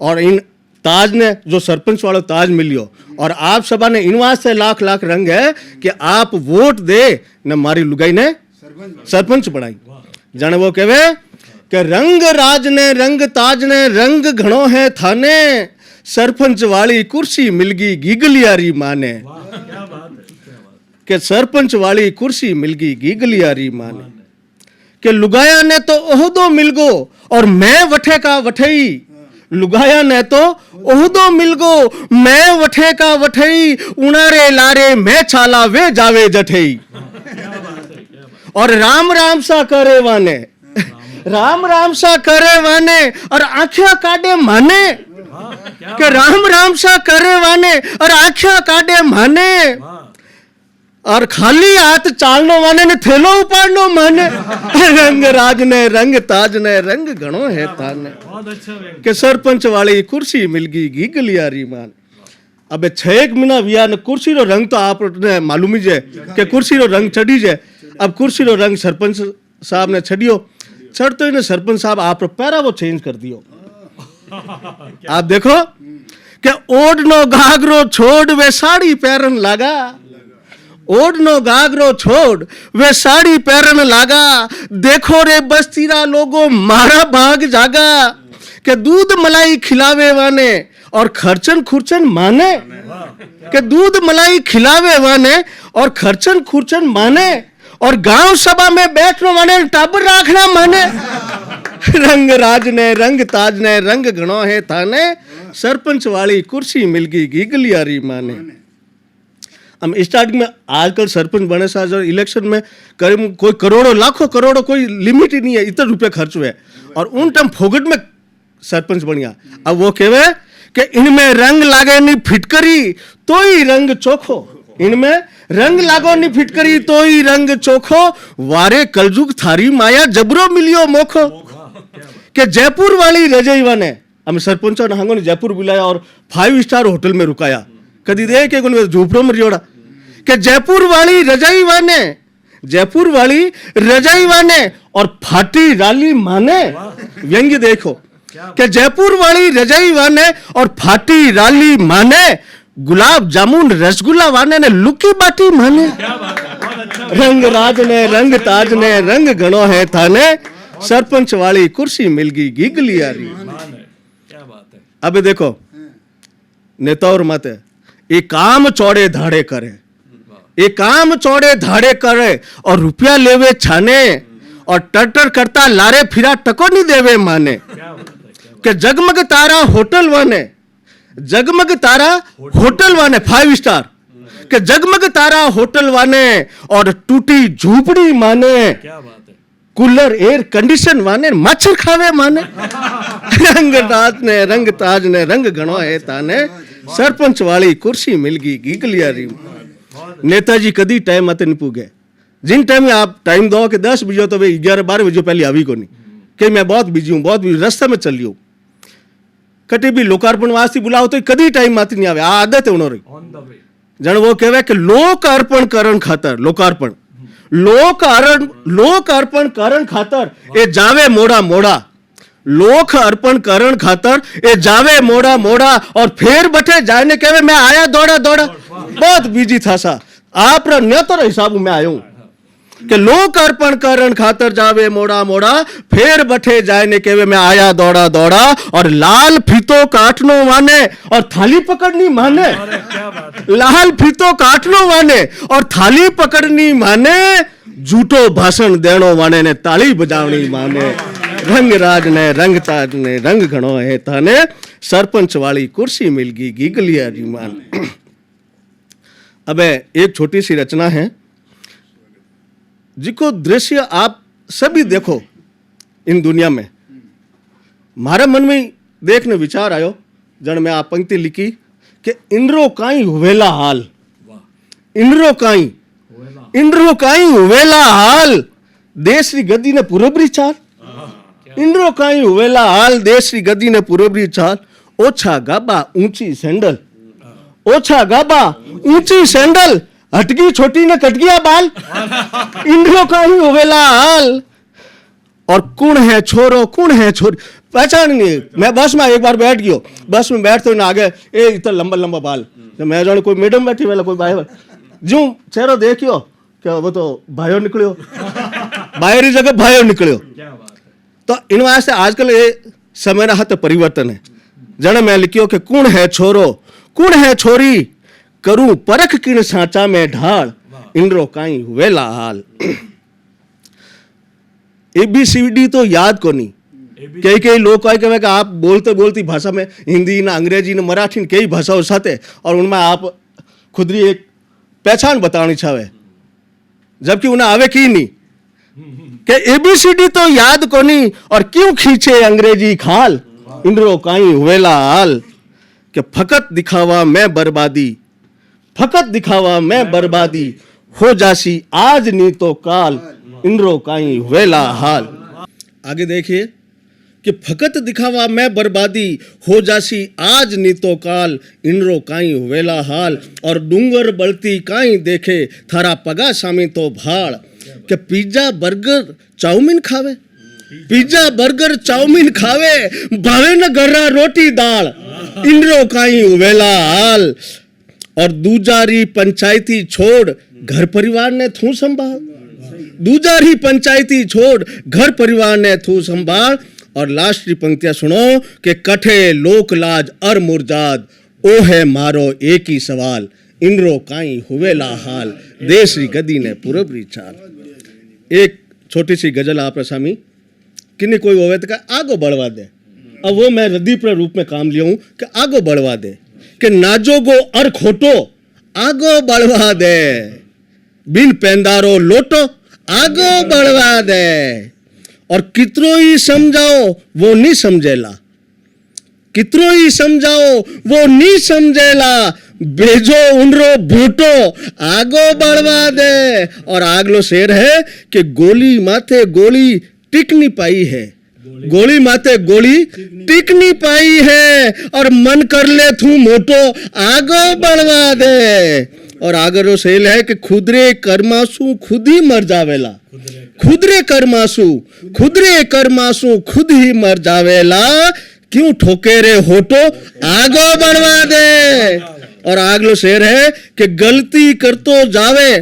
और इन ताज ने जो सरपंच वाला ताज मिलियो और आप सभा ने इन वास्ते लाख लाख रंग है कि आप वोट दे न मारी लुगाई ने सरपंच बनाई जाने वो कहवे कि रंग राज ने रंग ताज ने रंग घणो है थाने सरपंच वाली कुर्सी मिल गई गीगलियारी माने कि सरपंच वाली कुर्सी मिल गई गीगलियारी माने कि लुगाया ने तो ओहदो मिल गो और मैं वठे का वठई लुगाया ने तो ओहदो मिल गो मैं वठे का वठई उनारे लारे मैं छाला वे जावे जठई और राम राम सा करे वाने राम राम सा करे वाने और आंखिया काटे माने कि राम राम सा करे वाने और आंखिया काटे माने और खाली हाथ चालनो वाने ने थेलो उपाड़नो माने रंग राज ने रंग ताज ने रंग घणो है ताने के सरपंच वाली कुर्सी मिल गई गीगलियारी मान अबे 6 महीना विया ने कुर्सी रो रंग तो आपने मालूम ही है कि कुर्सी रो रंग चढ़ी जाए अब कुर्सी रो रंग सरपंच साहब ने छड़ियो चढ़ते ही सरपंच साहब आप रो पैरा वो चेंज कर दियो आप देखो कि ओढ़नो घाघरो छोड़ वे साड़ी पहरन लगा ओढ़नो घाघरो छोड़ वे साड़ी पहरन लगा देखो रे बस्तीरा लोगों मारा भाग जागा के दूध मलाई खिलावे वाने और खर्चन खुर्चन माने के दूध मलाई खिलावे वाने और खर्चन खुर्चन माने और गांव सभा में बैठने वाले टाबर राखना माने रंग राज ने रंग ताज ने रंग घणो है थाने सरपंच वाली कुर्सी मिल गई गीगलियारी माने हम स्टार्टिंग में आजकल सरपंच बने सा जो इलेक्शन में करीब कोई करोड़ों लाखों करोड़ों कोई लिमिट ही नहीं है इतने रुपए खर्च हुए और उन टाइम फोगट में सरपंच बन गया अब वो कहवे कि इनमें रंग लागे नहीं फिटकरी तो ही रंग चोखो इनमें रंग लागो नहीं फिटकरी तो ही रंग चोखो वारे कलजुग थारी माया जबरो मिलियो मोखो के जयपुर वाली रजईवा ने हम सरपंचों ने हांगो ने जयपुर बुलाया और 5 स्टार होटल में रुकाया कदी दे के झूपड़ों में रियोड़ा के जयपुर वाली रजईवा ने और फाटी राली माने व्यंग्य देखो कि जयपुर वाली रजईवा ने और फाटी राली माने गुलाब जामुन रसगुल्ला वाने ने लुकी बाटी माने रंग राज ने रंग ताज ने रंग घणो है थाने सरपंच वाली कुर्सी मिल गई गीगलियारी अब देखो नेता और मत ये काम चौड़े धाड़े करे ये काम चौड़े धाड़े करे और रुपया लेवे छाने और टटर करता लारे फिरा टको नहीं देवे माने के जगमग तारा होटल वाने 5 स्टार के जगमग तारा होटल वाने और टूटी झूपड़ी माने कूलर एयर कंडीशन वाने मच्छर खावे माने रंग राज ने रंग ताज ने रंग घणो है ताने सरपंच वाली कुर्सी मिल गई गीगलियारी नेताजी कदी टाइम मत नहीं पूगे जिन टाइम में आप टाइम दो कि 10 बजे तो वे 11-12 बजे पहले आवी को नहीं कि मैं बहुत बिजी हूँ बहुत बिजी रास्ते में चल रही हूँ कटी भी लोकार्पण वास्ते बुलाओ तो कदी टाइम माती नहीं आवे आ आदत है उन्होंने जन वो कहवे कि लोक अर्पण करण खातर लोक अर्पण करण खातर ए जावे मोड़ा मोड़ा लोक अर्पण करण खातर ए जावे मोड़ा मोड़ा और फिर बठे जाने कहवे मैं आया दौड़ा बहुत बिजी था सा आप न्योतर हिसाब में आयो कि लोक अर्पण करण खातर जावे मोड़ा मोड़ा फिर बठे जाने कहवे मैं आया दौड़ा और लाल फीतो काटनो वाने और थाली पकड़नी माने लाल फीतो काटनो वाने और थाली पकड़नी माने झूठो भाषण देनो वाने ने ताली बजावनी माने रंग राज ने रंग ताज ने रंग घणो है थाने सरपंच वाली कुर्सी मिल गई गीगलियारी मान अबे एक छोटी सी रचना है जिको दृश्य आप सभी देखो इन दुनिया में मारे मन में देखने विचार आयो जन में आप पंक्ति लिखी कि इंद्रो काई हुवेला हाल इंद्रो काई हुवेला हाल देश री गद्दी ने पूरबरी चाल इंद्रो काई हुवेला हाल देश री गद्दी ने पूरबरी चाल ओछा गाबा ऊंची सैंडल हटगी छोटी ने कट गया बाल इंद्रो काई हुवेला हाल और कुण है छोरी पहचान नहीं। मैं बस में एक बार बैठ गयो, बस में बैठ तो ना आगे ए इतना लंबा लंबा बाल, तो मैं जाने कोई मैडम बैठी वाला कोई भाई जो चेहरा देखियो क्या वो तो भाइयों निकलियो, बाहरी जगह भाइयों निकलियो। तो इन वास्ते आजकल ये समय ना हाथ परिवर्तन है। जने मैं लिखियो कि कौन है छोरो कौन है छोरी, करूं परख किन सांचा में ढाल, इंद्रो काई वेला हाल। ABCD तो याद को नहीं। कई लोग कहे कि आप बोलते बोलती भाषा में हिंदी ना अंग्रेजी ना मराठी न कई भाषाओं साथे और उनमें आप खुद की एक पहचान बतानी चाहे, जबकि उन्हें आवे की नहीं कि ABCD तो याद को नहीं और क्यों खींचे अंग्रेजी खाल, इंद्रो काई वेला हाल। कि फकत दिखावा मैं बर्बादी, फकत दिखावा मैं बर्बादी, हो जासी आज नहीं तो काल, इंद्रो काई वेला हाल। आगे देखिए कि फकत दिखावा मैं बर्बादी, हो जासी आज नहीं तो काल, इंद्रो काई वेला हाल। और डूंगर बलती काई देखे, थारा पगा सामी तो भाड़। कि पिज्जा बर्गर चाउमीन खावे, पिज्जा बर्गर चाउमीन खावे, भावे न गर्रा रोटी दाल, इंद्रो काई वेला हाल। और दूजारी पंचायती छोड़ घर परिवार ने थू संभाल, दूजारी पंचायती छोड़ घर परिवार ने थू संभाल। और लास्ट की पंक्तियां सुनो कि कठे लोक लाज अर मुरजाद, ओ है मारो एक ही सवाल, इंद्रो काई हुवेला हाल, देश री गदी ने पूरबरी चाल। एक छोटी सी गजल आप सामी किन्नी कोई होवे तो आगो बढ़वा दे। अब वो मैं रदीप रूप में काम लिया हूं कि आगो बढ़वा दे, कि नाजो गो अर खोटो आगो बढ़वा दे, बिन पेंदारो लोटो आगो बढ़वा दे। और कितरो ही समझाओ वो नहीं समझेला, कितरो ही समझाओ वो नहीं समझेला, बेजो उनरो भूटो आगो बढ़वा दे। और आगलो शेर है कि गोली माथे गोली टिक नहीं पाई है, गोली माथे गोली टिक नहीं पाई है, और मन कर ले थू मोटो आगो बढ़वा दे। और आगरो सेल है कि खुदरे कर्मासु खुद ही मर जावेला, खुदरे कर्मासु खुदरे कर्मासु खुद ही मर जावेला, क्यों ठोके रे होटो आगो बढ़वा दे। और आगलो शेर है कि गलती करतो जावे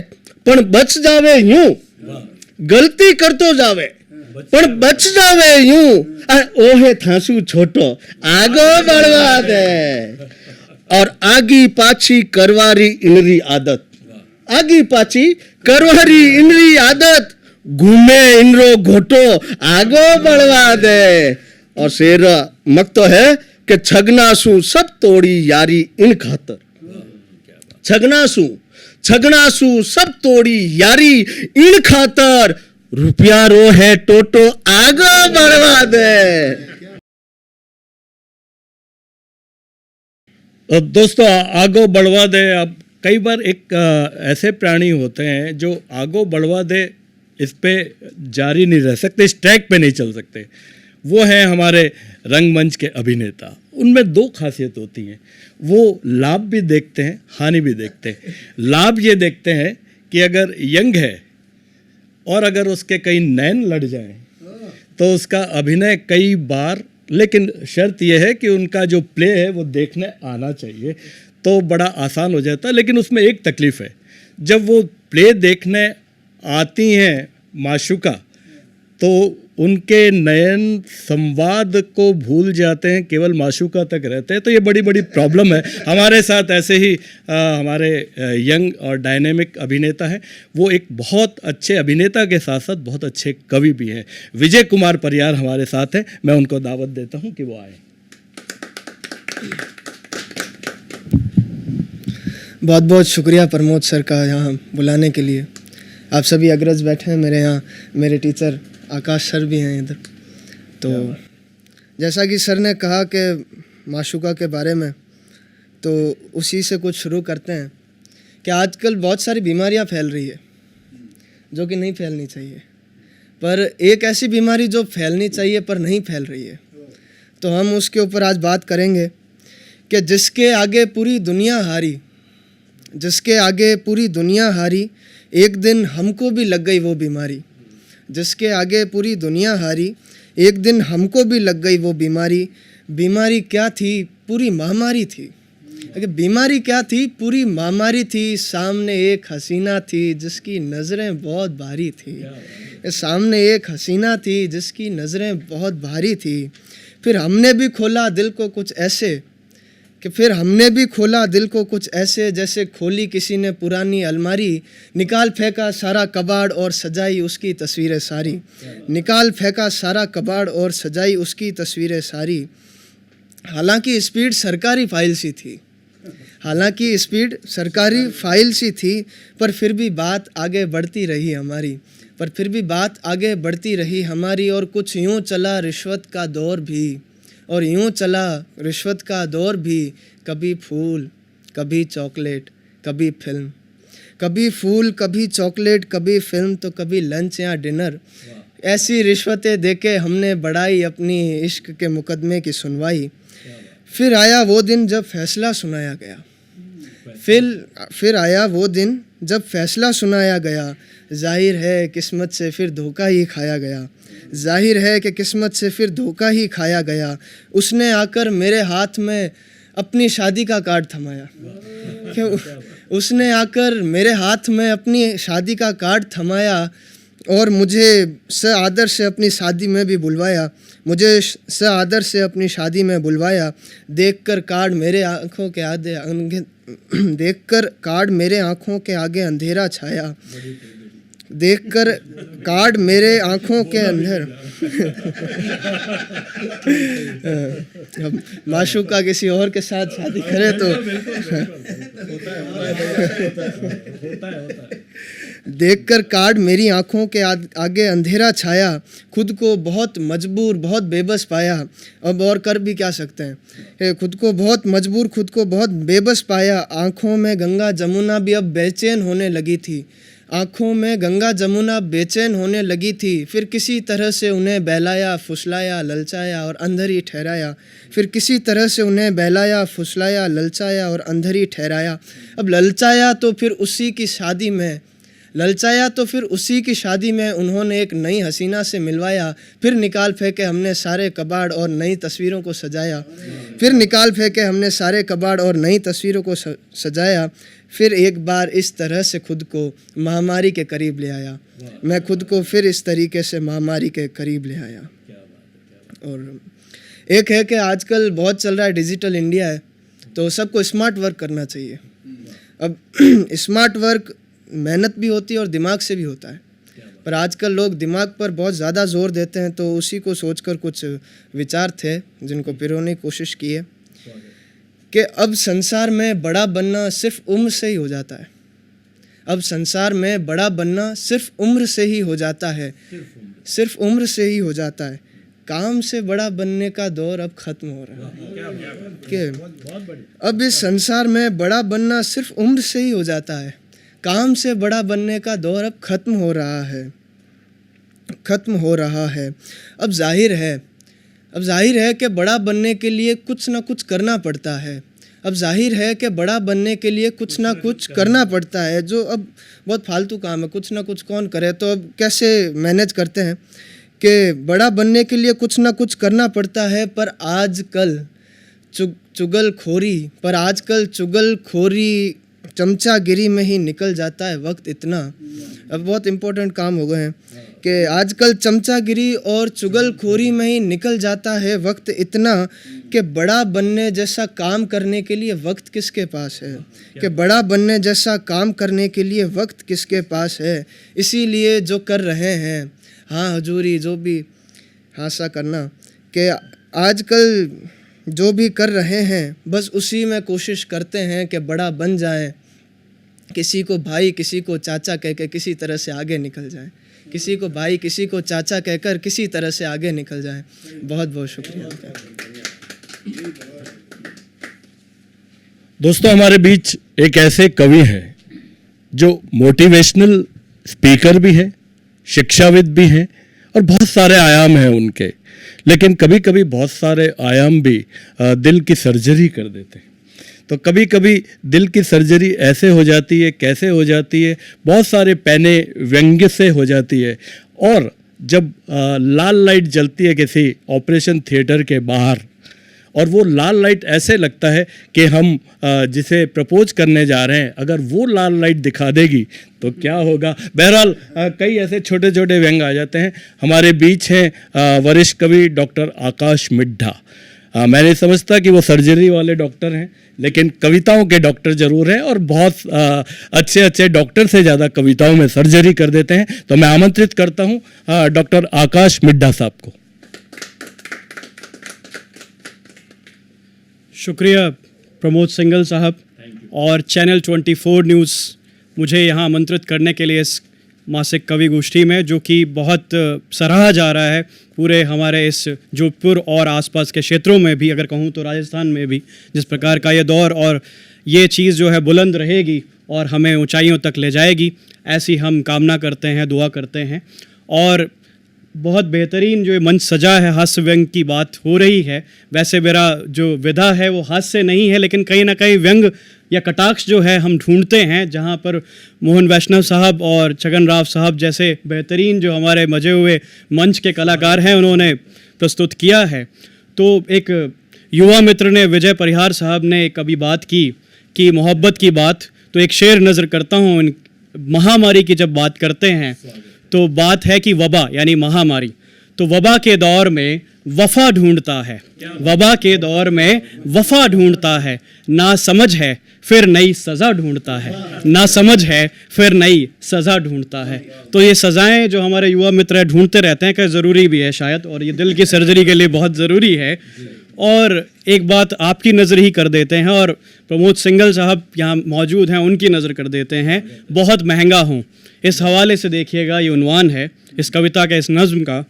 पण बच जावे यूं, गलती करतो जावे पण बच जावे यूं, ओहे थासू छोटो आगो बढ़वा दे। और आगी पाछी करवारी इनरी आदत, आगी पाछी करवारी इनरी आदत, घूमे इनरो घोटो आगो बढ़वा दे। और शेर मकतो है कि छगनासू सब तोड़ी यारी इन खातर, छगनासू छगनासू सब तोड़ी यारी इन खातर, रुपया रो है टोटो आगो बढ़वा दे। तो दोस्तों आगो बढ़वा दे। अब कई बार एक ऐसे प्राणी होते हैं जो आगो बढ़वा दे इस पे जारी नहीं रह सकते, इस ट्रैक पे नहीं चल सकते। वो हैं हमारे रंगमंच के अभिनेता। उनमें दो खासियत होती हैं, वो लाभ भी देखते हैं हानि भी देखते हैं। लाभ ये देखते हैं कि अगर यंग है और अगर उसके कई नैन लड़ जाएं तो उसका अभिनय कई बार, लेकिन शर्त यह है कि उनका जो प्ले है वो देखने आना चाहिए, तो बड़ा आसान हो जाता है। लेकिन उसमें एक तकलीफ़ है, जब वो प्ले देखने आती हैं माशुका तो उनके नयन संवाद को भूल जाते हैं, केवल माशुका तक रहते हैं। तो ये बड़ी बड़ी प्रॉब्लम है। हमारे साथ ऐसे ही हमारे यंग और डायनेमिक अभिनेता हैं। वो एक बहुत अच्छे अभिनेता के साथ साथ बहुत अच्छे कवि भी हैं। विजय कुमार परियार हमारे साथ हैं। मैं उनको दावत देता हूं कि वो आए। बहुत बहुत शुक्रिया प्रमोद सर का यहाँ बुलाने के लिए। आप सभी अग्रज बैठे हैं, मेरे यहाँ मेरे टीचर आकाश सर भी हैं इधर। तो जैसा कि सर ने कहा कि माशुका के बारे में, तो उसी से कुछ शुरू करते हैं कि आजकल बहुत सारी बीमारियां फैल रही है जो कि नहीं फैलनी चाहिए, पर एक ऐसी बीमारी जो फैलनी चाहिए पर नहीं फैल रही है, तो हम उसके ऊपर आज बात करेंगे कि जिसके आगे पूरी दुनिया हारी, जिसके आगे पूरी दुनिया हारी, एक दिन हमको भी लग गई वो बीमारी। जिसके आगे पूरी दुनिया हारी, एक दिन हमको भी लग गई वो बीमारी। बीमारी क्या थी? पूरी महामारी थी। बीमारी क्या थी? पूरी महामारी थी। सामने एक हसीना थी जिसकी नज़रें बहुत भारी थी। सामने एक हसीना थी जिसकी नज़रें बहुत भारी थी। फिर हमने भी खोला दिल को कुछ ऐसे जैसे खोली किसी ने पुरानी अलमारी। निकाल फेंका सारा कबाड़ और सजाई उसकी तस्वीरें सारी। निकाल फेंका सारा कबाड़ और सजाई उसकी तस्वीरें सारी। हालांकि स्पीड सरकारी फाइल सी थी, पर फिर भी बात आगे बढ़ती रही हमारी। और कुछ यूँ चला रिश्वत का दौर भी, कभी फूल कभी चॉकलेट कभी फिल्म, कभी फिल्म तो कभी लंच या डिनर। ऐसी रिश्वतें देके हमने बढ़ाई अपनी इश्क के मुकदमे की सुनवाई। फिर आया वो दिन जब फैसला सुनाया गया। जाहिर है किस्मत से फिर धोखा ही खाया गया। उसने आकर मेरे हाथ में अपनी शादी का कार्ड थमाया। और मुझे आदर से अपनी शादी में बुलवाया। देखकर कार्ड मेरे आंखों के आगे अंधेरा छाया। अब माशूका किसी और के साथ शादी करे तो देखकर कार्ड मेरी आंखों के आगे अंधेरा छाया। खुद को बहुत मजबूर, बहुत बेबस पाया। अब और कर भी क्या सकते हैं? खुद को बहुत बेबस पाया। आंखों में गंगा जमुना भी अब बेचैन होने लगी थी। फिर किसी तरह से उन्हें बहलाया, फुसलाया, ललचाया और अंधर ही ठहराया। अब ललचाया तो फिर उसी की शादी में उन्होंने एक नई हसीना से मिलवाया। फिर निकाल फेंके हमने सारे कबाड़ और नई तस्वीरों को सजाया। फिर एक बार इस तरह से खुद को महामारी के करीब ले आया। मैं खुद को फिर इस तरीके से महामारी के करीब ले आया। और एक है कि आजकल बहुत चल रहा है, डिजिटल इंडिया है, तो सबको स्मार्ट वर्क करना चाहिए। अब स्मार्ट वर्क मेहनत भी होती है और दिमाग से भी होता है, पर आजकल लोग दिमाग पर बहुत ज़्यादा जोर देते हैं। तो उसी को सोचकर कुछ विचार थे जिनको पिरोने की कोशिश की है कि अब संसार में बड़ा बनना सिर्फ उम्र से ही हो जाता है। काम से बड़ा बनने का दौर अब खत्म हो रहा है। अब इस संसार में बड़ा बनना सिर्फ उम्र से ही हो जाता है। काम से बड़ा बनने का दौर अब खत्म हो रहा है। अब जाहिर है कि बड़ा बनने के लिए कुछ ना कुछ करना पड़ता है। जो अब बहुत फालतू काम है, कुछ ना कुछ कौन करे। तो अब कैसे मैनेज करते हैं कि बड़ा बनने के लिए कुछ ना कुछ करना पड़ता है। पर आजकल चुगलखोरी चमचागिरी में ही निकल जाता है वक्त इतना। अब बहुत इम्पोर्टेंट काम हो गए हैं कि आजकल चमचागिरी और चुगलखोरी में ही निकल जाता है वक्त इतना कि बड़ा बनने जैसा काम करने के लिए वक्त किसके पास है। इसीलिए जो कर रहे हैं हाँ हजूरी, जो भी हासा करना कि आजकल जो भी कर रहे हैं बस उसी में कोशिश करते हैं कि बड़ा बन जाएं। किसी को भाई, किसी को चाचा कहकर किसी तरह से आगे निकल जाएं। बहुत बहुत शुक्रिया। दोस्तों, हमारे बीच एक ऐसे कवि हैं जो मोटिवेशनल स्पीकर भी हैं, शिक्षाविद भी हैं और बहुत सारे आयाम हैं उनके। लेकिन कभी कभी बहुत सारे आयाम भी दिल की सर्जरी कर देते हैं। तो कभी कभी दिल की सर्जरी ऐसे हो जाती है, कैसे हो जाती है, बहुत सारे पैने व्यंग्य से हो जाती है। और जब लाल लाइट जलती है किसी ऑपरेशन थिएटर के बाहर, और वो लाल लाइट ऐसे लगता है कि हम जिसे प्रपोज करने जा रहे हैं, अगर वो लाल लाइट दिखा देगी तो क्या होगा। बहरहाल कई ऐसे छोटे छोटे व्यंग आ जाते हैं। हमारे बीच हैं वरिष्ठ कवि डॉक्टर आकाश मिड्ढा। मैं नहीं समझता कि वो सर्जरी वाले डॉक्टर हैं, लेकिन कविताओं के डॉक्टर ज़रूर हैं, और बहुत अच्छे अच्छे डॉक्टर से ज़्यादा कविताओं में सर्जरी कर देते हैं। तो मैं आमंत्रित करता हूँ डॉक्टर आकाश मिड्ढा साहब को। शुक्रिया प्रमोद सिंघल साहब और चैनल 24 न्यूज़ मुझे यहाँ आमंत्रित करने के लिए इस मासिक कवि गोष्ठी में, जो कि बहुत सराहा जा रहा है पूरे हमारे इस जोधपुर और आसपास के क्षेत्रों में भी, अगर कहूँ तो राजस्थान में भी, जिस प्रकार का ये दौर और ये चीज़ जो है बुलंद रहेगी और हमें ऊंचाइयों तक ले जाएगी, ऐसी हम कामना करते हैं, दुआ करते हैं। और बहुत बेहतरीन जो मंच सजा है, हास्य व्यंग की बात हो रही है। वैसे मेरा जो विधा है वो हास्य नहीं है, लेकिन कहीं ना कहीं व्यंग या कटाक्ष जो है हम ढूंढते हैं, जहाँ पर मोहन वैष्णव साहब और छगन राव साहब जैसे बेहतरीन जो हमारे मजे हुए मंच के कलाकार हैं उन्होंने प्रस्तुत किया है। तो एक युवा मित्र ने, विजय परिहार साहब ने एक अभी बात की कि मोहब्बत की बात, तो एक शेर नज़र करता हूँ। महामारी की जब बात करते हैं तो बात है कि वबा यानी महामारी, तो वबा के दौर में वफा ढूंढता है, वबा के दौर में वफा ढूंढता है, ना समझ है फिर नई सज़ा ढूंढता है, ना समझ है फिर नई सज़ा ढूंढता है। तो ये सज़ाएं जो हमारे युवा मित्र ढूंढते रहते हैं, कि ज़रूरी भी है शायद, और ये दिल की सर्जरी के लिए बहुत ज़रूरी है। और एक बात आपकी नज़र ही कर देते हैं, और प्रमोद सिंघल साहब यहाँ मौजूद हैं, उनकी नज़र कर देते हैं, बहुत महंगा हूँ। इस हवाले से देखिएगा, ये उन्वान है इस कविता का, इस नज़्म का।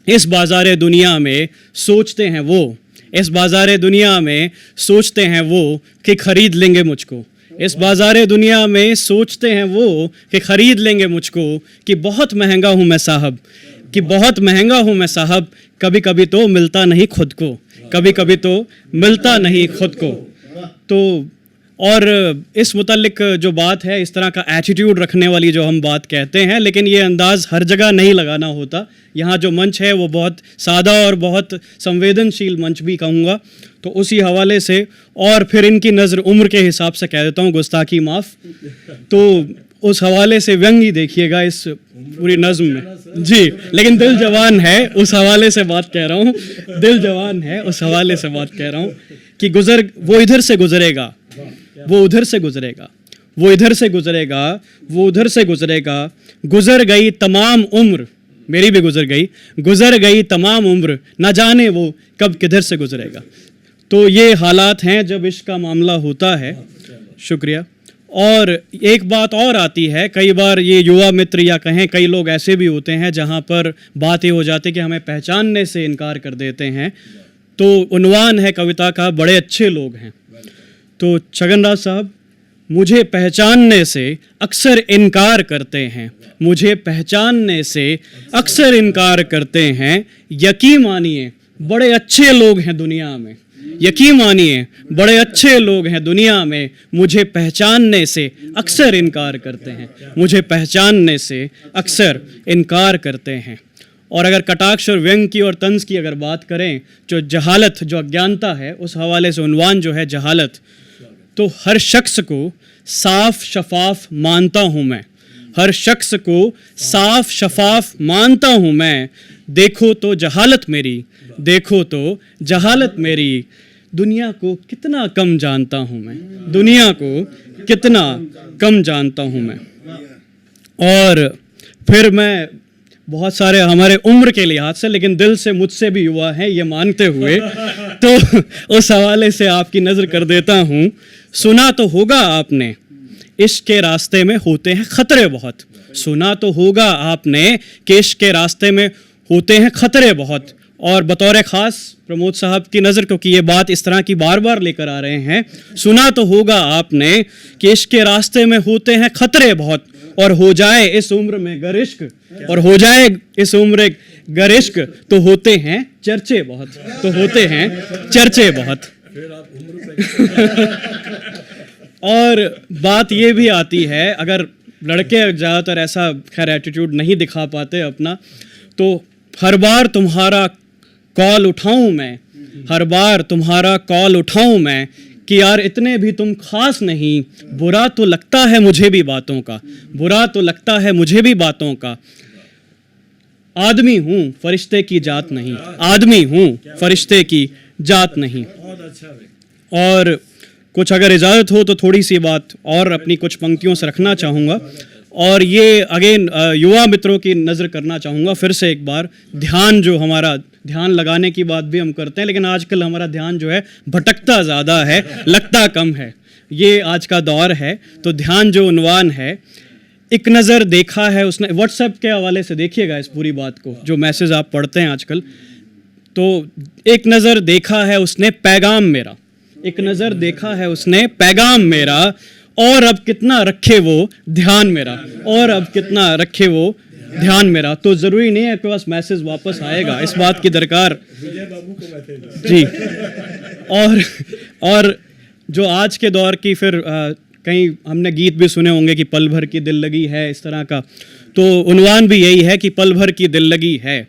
इस बाज़ारे दुनिया में सोचते हैं वो, इस बाज़ारे दुनिया में सोचते हैं वो कि ख़रीद लेंगे मुझको, इस बाज़ारे दुनिया में सोचते हैं वो कि ख़रीद लेंगे मुझको, कि बहुत महंगा हूँ मैं साहब, कि बहुत महंगा हूँ मैं साहब, कभी कभी तो मिलता नहीं खुद को, कभी कभी तो मिलता नहीं खुद को। तो और इस मुतल्लिक जो बात है, इस तरह का एटीट्यूड रखने वाली जो हम बात कहते हैं, लेकिन ये अंदाज़ हर जगह नहीं लगाना होता। यहाँ जो मंच है वो बहुत सादा और बहुत संवेदनशील मंच भी कहूँगा, तो उसी हवाले से, और फिर इनकी नज़र उम्र के हिसाब से कह देता हूँ, गुस्ताखी माफ़, तो उस हवाले से व्यंग ही देखिएगा इस पूरी नज़्म में जी। लेकिन दिल जवान है, उस हवाले से बात कह रहा हूँ, दिल जवान है, उस हवाले से बात कह रहा हूँ कि वो इधर से गुजरेगा, वो उधर से गुजरेगा, वो इधर से गुजरेगा, वो उधर से गुजरेगा, गुजर गई तमाम उम्र, मेरी भी गुजर गई तमाम उम्र, न जाने वो कब किधर से गुजरेगा। तो ये हालात हैं जब इश्क का मामला होता है। शुक्रिया। और एक बात और आती है, कई बार ये युवा मित्र या कहें कई लोग ऐसे भी होते हैं जहाँ पर बात ये हो जाती है कि हमें पहचानने से इनकार कर देते हैं। तो उन्वान है कविता का, बड़े अच्छे लोग हैं। तो छगन राज साहब, मुझे पहचानने से अक्सर इनकार करते हैं, मुझे पहचानने से अक्सर इनकार करते हैं, यकीन मानिए बड़े अच्छे लोग हैं दुनिया में, यकीन मानिए बड़े अच्छे लोग हैं दुनिया में, मुझे पहचानने से अक्सर इनकार करते हैं, मुझे पहचानने से अक्सर इनकार करते हैं। और अगर कटाक्ष और व्यंग की और तंज की अगर बात करें, जो जहालत, जो अज्ञानता है, उस हवाले से उन्वान जो है जहालत, तो हर शख्स को साफ शफाफ मानता हूँ मैं, हर शख्स को साफ शफाफ मानता हूँ मैं, देखो तो जहालत मेरी, देखो तो जहालत मेरी, दुनिया को कितना कम जानता हूँ मैं, दुनिया को कितना कम जानता हूँ मैं। और फिर मैं बहुत सारे हमारे उम्र के लिहाज से, लेकिन दिल से मुझसे भी युवा हैं ये मानते हुए, तो उस हवाले से आपकी नज़र कर देता हूँ। सुना तो होगा आपने, इश्क के रास्ते में होते हैं खतरे बहुत, सुना तो होगा आपने कि इश्क के रास्ते में होते हैं खतरे बहुत। और बतौर ख़ास प्रमोद साहब की नज़र, क्योंकि ये बात इस तरह की बार बार लेकर आ रहे हैं, सुना तो होगा आपने कि इश्क के रास्ते में होते हैं खतरे बहुत, और हो जाए इस उम्र में गरिश्क, और हो जाए इस उम्र गरिश्क, तो होते हैं चर्चे बहुत, तो होते हैं चर्चे बहुत। और बात ये भी आती है, अगर लड़के ज़्यादातर ऐसा खैर एटीट्यूड नहीं दिखा पाते अपना, तो हर बार तुम्हारा कॉल उठाऊं मैं, हर बार तुम्हारा कॉल उठाऊं मैं कि यार इतने भी तुम खास नहीं, बुरा तो लगता है मुझे भी बातों का, बुरा तो लगता है मुझे भी बातों का। आदमी हूं फरिश्ते की जात नहीं, आदमी हूं फरिश्ते की जात नहीं। और कुछ अगर इजाज़त हो तो थोड़ी सी बात और अपनी कुछ पंक्तियों से रखना चाहूँगा, और ये अगेन युवा मित्रों की नज़र करना चाहूँगा फिर से एक बार। ध्यान जो हमारा, ध्यान लगाने की बात भी हम करते हैं, लेकिन आजकल हमारा ध्यान जो है भटकता ज़्यादा है, लगता कम है। ये आज का दौर है, तो ध्यान जो उन्वान है, एक नज़र देखा है उसने। व्हाट्सएप के हवाले से देखिएगा इस पूरी बात को, जो मैसेज आप पढ़ते हैं आजकल। तो एक नज़र देखा है उसने पैगाम मेरा, एक नज़र देखा है उसने पैगाम मेरा, और अब कितना रखे वो ध्यान मेरा, और अब कितना रखे वो ध्यान मेरा। तो ज़रूरी नहीं है आपके पास मैसेज वापस आएगा, इस बात की दरकार जी। और जो आज के दौर की फिर कहीं हमने गीत भी सुने होंगे कि पल भर की दिल लगी है, इस तरह का। तो उन्वान भी यही है कि पल भर की दिल लगी है।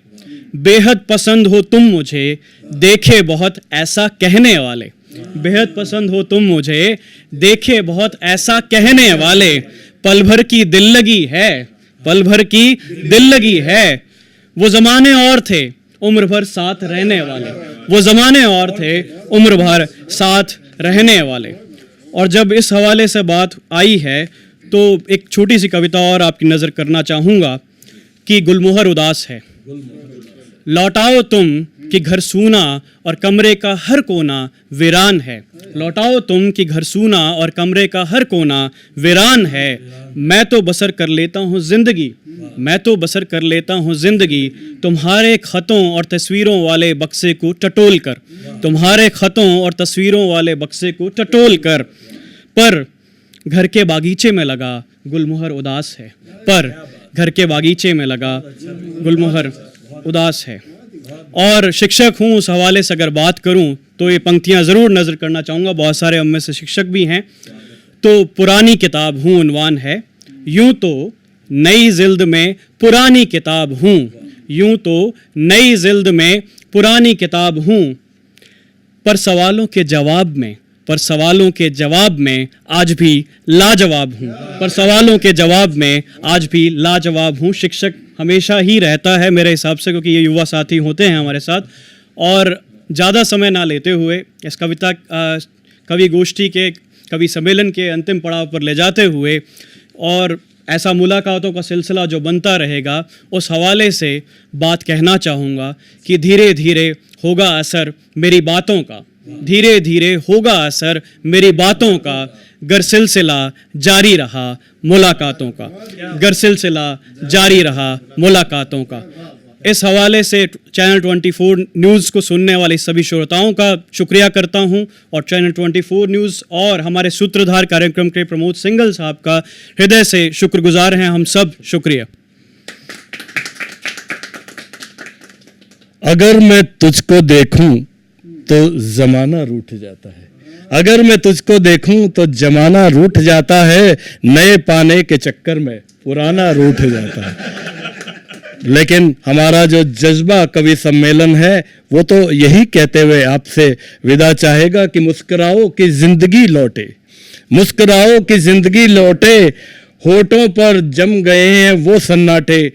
बेहद पसंद हो तुम मुझे, देखे बहुत ऐसा कहने वाले, बेहद पसंद हो तुम मुझे, देखे बहुत ऐसा कहने वाले। पल भर की दिल लगी है, पल भर की दिल लगी है। वो ज़माने और थे उम्र भर साथ रहने वाले, वो ज़माने और थे उम्र भर साथ रहने वाले। और जब इस हवाले से बात आई है तो एक छोटी सी कविता और आपकी नज़र करना चाहूँगा कि गुलमोहर उदास है। लौटाओ तुम कि घर सूना और कमरे का हर कोना वीरान है, लौटाओ तुम कि घर सूना और कमरे का हर कोना वीरान है। मैं तो बसर कर लेता हूँ ज़िंदगी, मैं तो बसर कर लेता हूँ ज़िंदगी, तुम्हारे ख़तों और तस्वीरों वाले बक्से को टटोल कर, तुम्हारे ख़तों और तस्वीरों वाले बक्से को टटोल कर। पर घर के बागीचे में लगा गुलमोहर उदास है, पर घर के बागीचे में लगा गुलमोहर उदास है। और शिक्षक हूँ, उस हवाले से अगर बात करूँ तो ये पंक्तियाँ ज़रूर नज़र करना चाहूँगा, बहुत सारे हम में से शिक्षक भी हैं। तो पुरानी किताब हूँ उन्वान है, यूँ तो नई जिल्द में पुरानी किताब हूँ, यूँ तो नई जिल्द में पुरानी किताब हूँ। पर सवालों के जवाब में, पर सवालों के जवाब में आज भी लाजवाब हूँ, पर सवालों के जवाब में आज भी लाजवाब हूँ। शिक्षक हमेशा ही रहता है मेरे हिसाब से, क्योंकि ये युवा साथी होते हैं हमारे साथ। और ज़्यादा समय ना लेते हुए इस कविता कवि गोष्ठी के, कवि सम्मेलन के अंतिम पड़ाव पर ले जाते हुए, और ऐसा मुलाकातों का सिलसिला जो बनता रहेगा, उस हवाले से बात कहना चाहूँगा कि धीरे धीरे होगा असर मेरी बातों का, धीरे धीरे होगा असर मेरी बातों का, गर सिलसिला जारी रहा मुलाकातों का, गर सिलसिला जारी रहा मुलाकातों का। इस हवाले से चैनल 24 न्यूज़ को सुनने वाले सभी श्रोताओं का शुक्रिया करता हूं, और चैनल 24 न्यूज़ और हमारे सूत्रधार कार्यक्रम के प्रमोद सिंगल साहब का हृदय से शुक्रगुजार हैं हम सब। शुक्रिया। अगर मैं तुझको देखूं तो जमाना रूठ जाता है, अगर मैं तुझको देखूं तो जमाना रूठ जाता है, नए पाने के चक्कर में पुराना रूठ जाता है। लेकिन हमारा जो जज्बा कवि सम्मेलन है वो तो यही कहते हुए आपसे विदा चाहेगा कि मुस्कुराओ कि जिंदगी लौटे, मुस्कुराओ कि जिंदगी लौटे, होठों पर जम गए हैं वो सन्नाटे,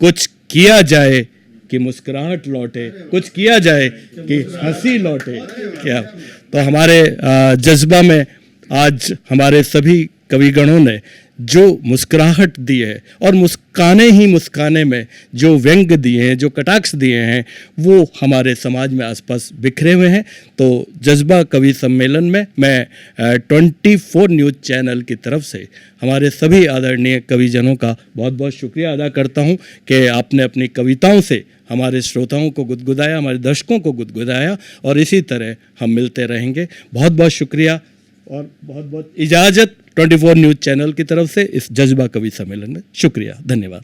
कुछ किया जाए कि मुस्कुराहट लौटे, कुछ किया जाए कि हंसी लौटे। क्या तो हमारे जज्बा में आज हमारे सभी कविगणों ने जो मुस्कुराहट दी है, और मुस्काने ही मुस्काने में जो व्यंग दिए हैं, जो कटाक्ष दिए हैं, वो हमारे समाज में आसपास बिखरे हुए हैं। तो जज्बा कवि सम्मेलन में मैं 24 न्यूज़ चैनल की तरफ से हमारे सभी आदरणीय कविजनों का बहुत बहुत शुक्रिया अदा करता हूं कि आपने अपनी कविताओं से हमारे श्रोताओं को गुदगुदाया, हमारे दर्शकों को गुदगुदाया, और इसी तरह हम मिलते रहेंगे। बहुत बहुत शुक्रिया और बहुत बहुत इजाज़त 24 न्यूज़ चैनल की तरफ से इस जज्बा कवि सम्मेलन में। शुक्रिया, धन्यवाद।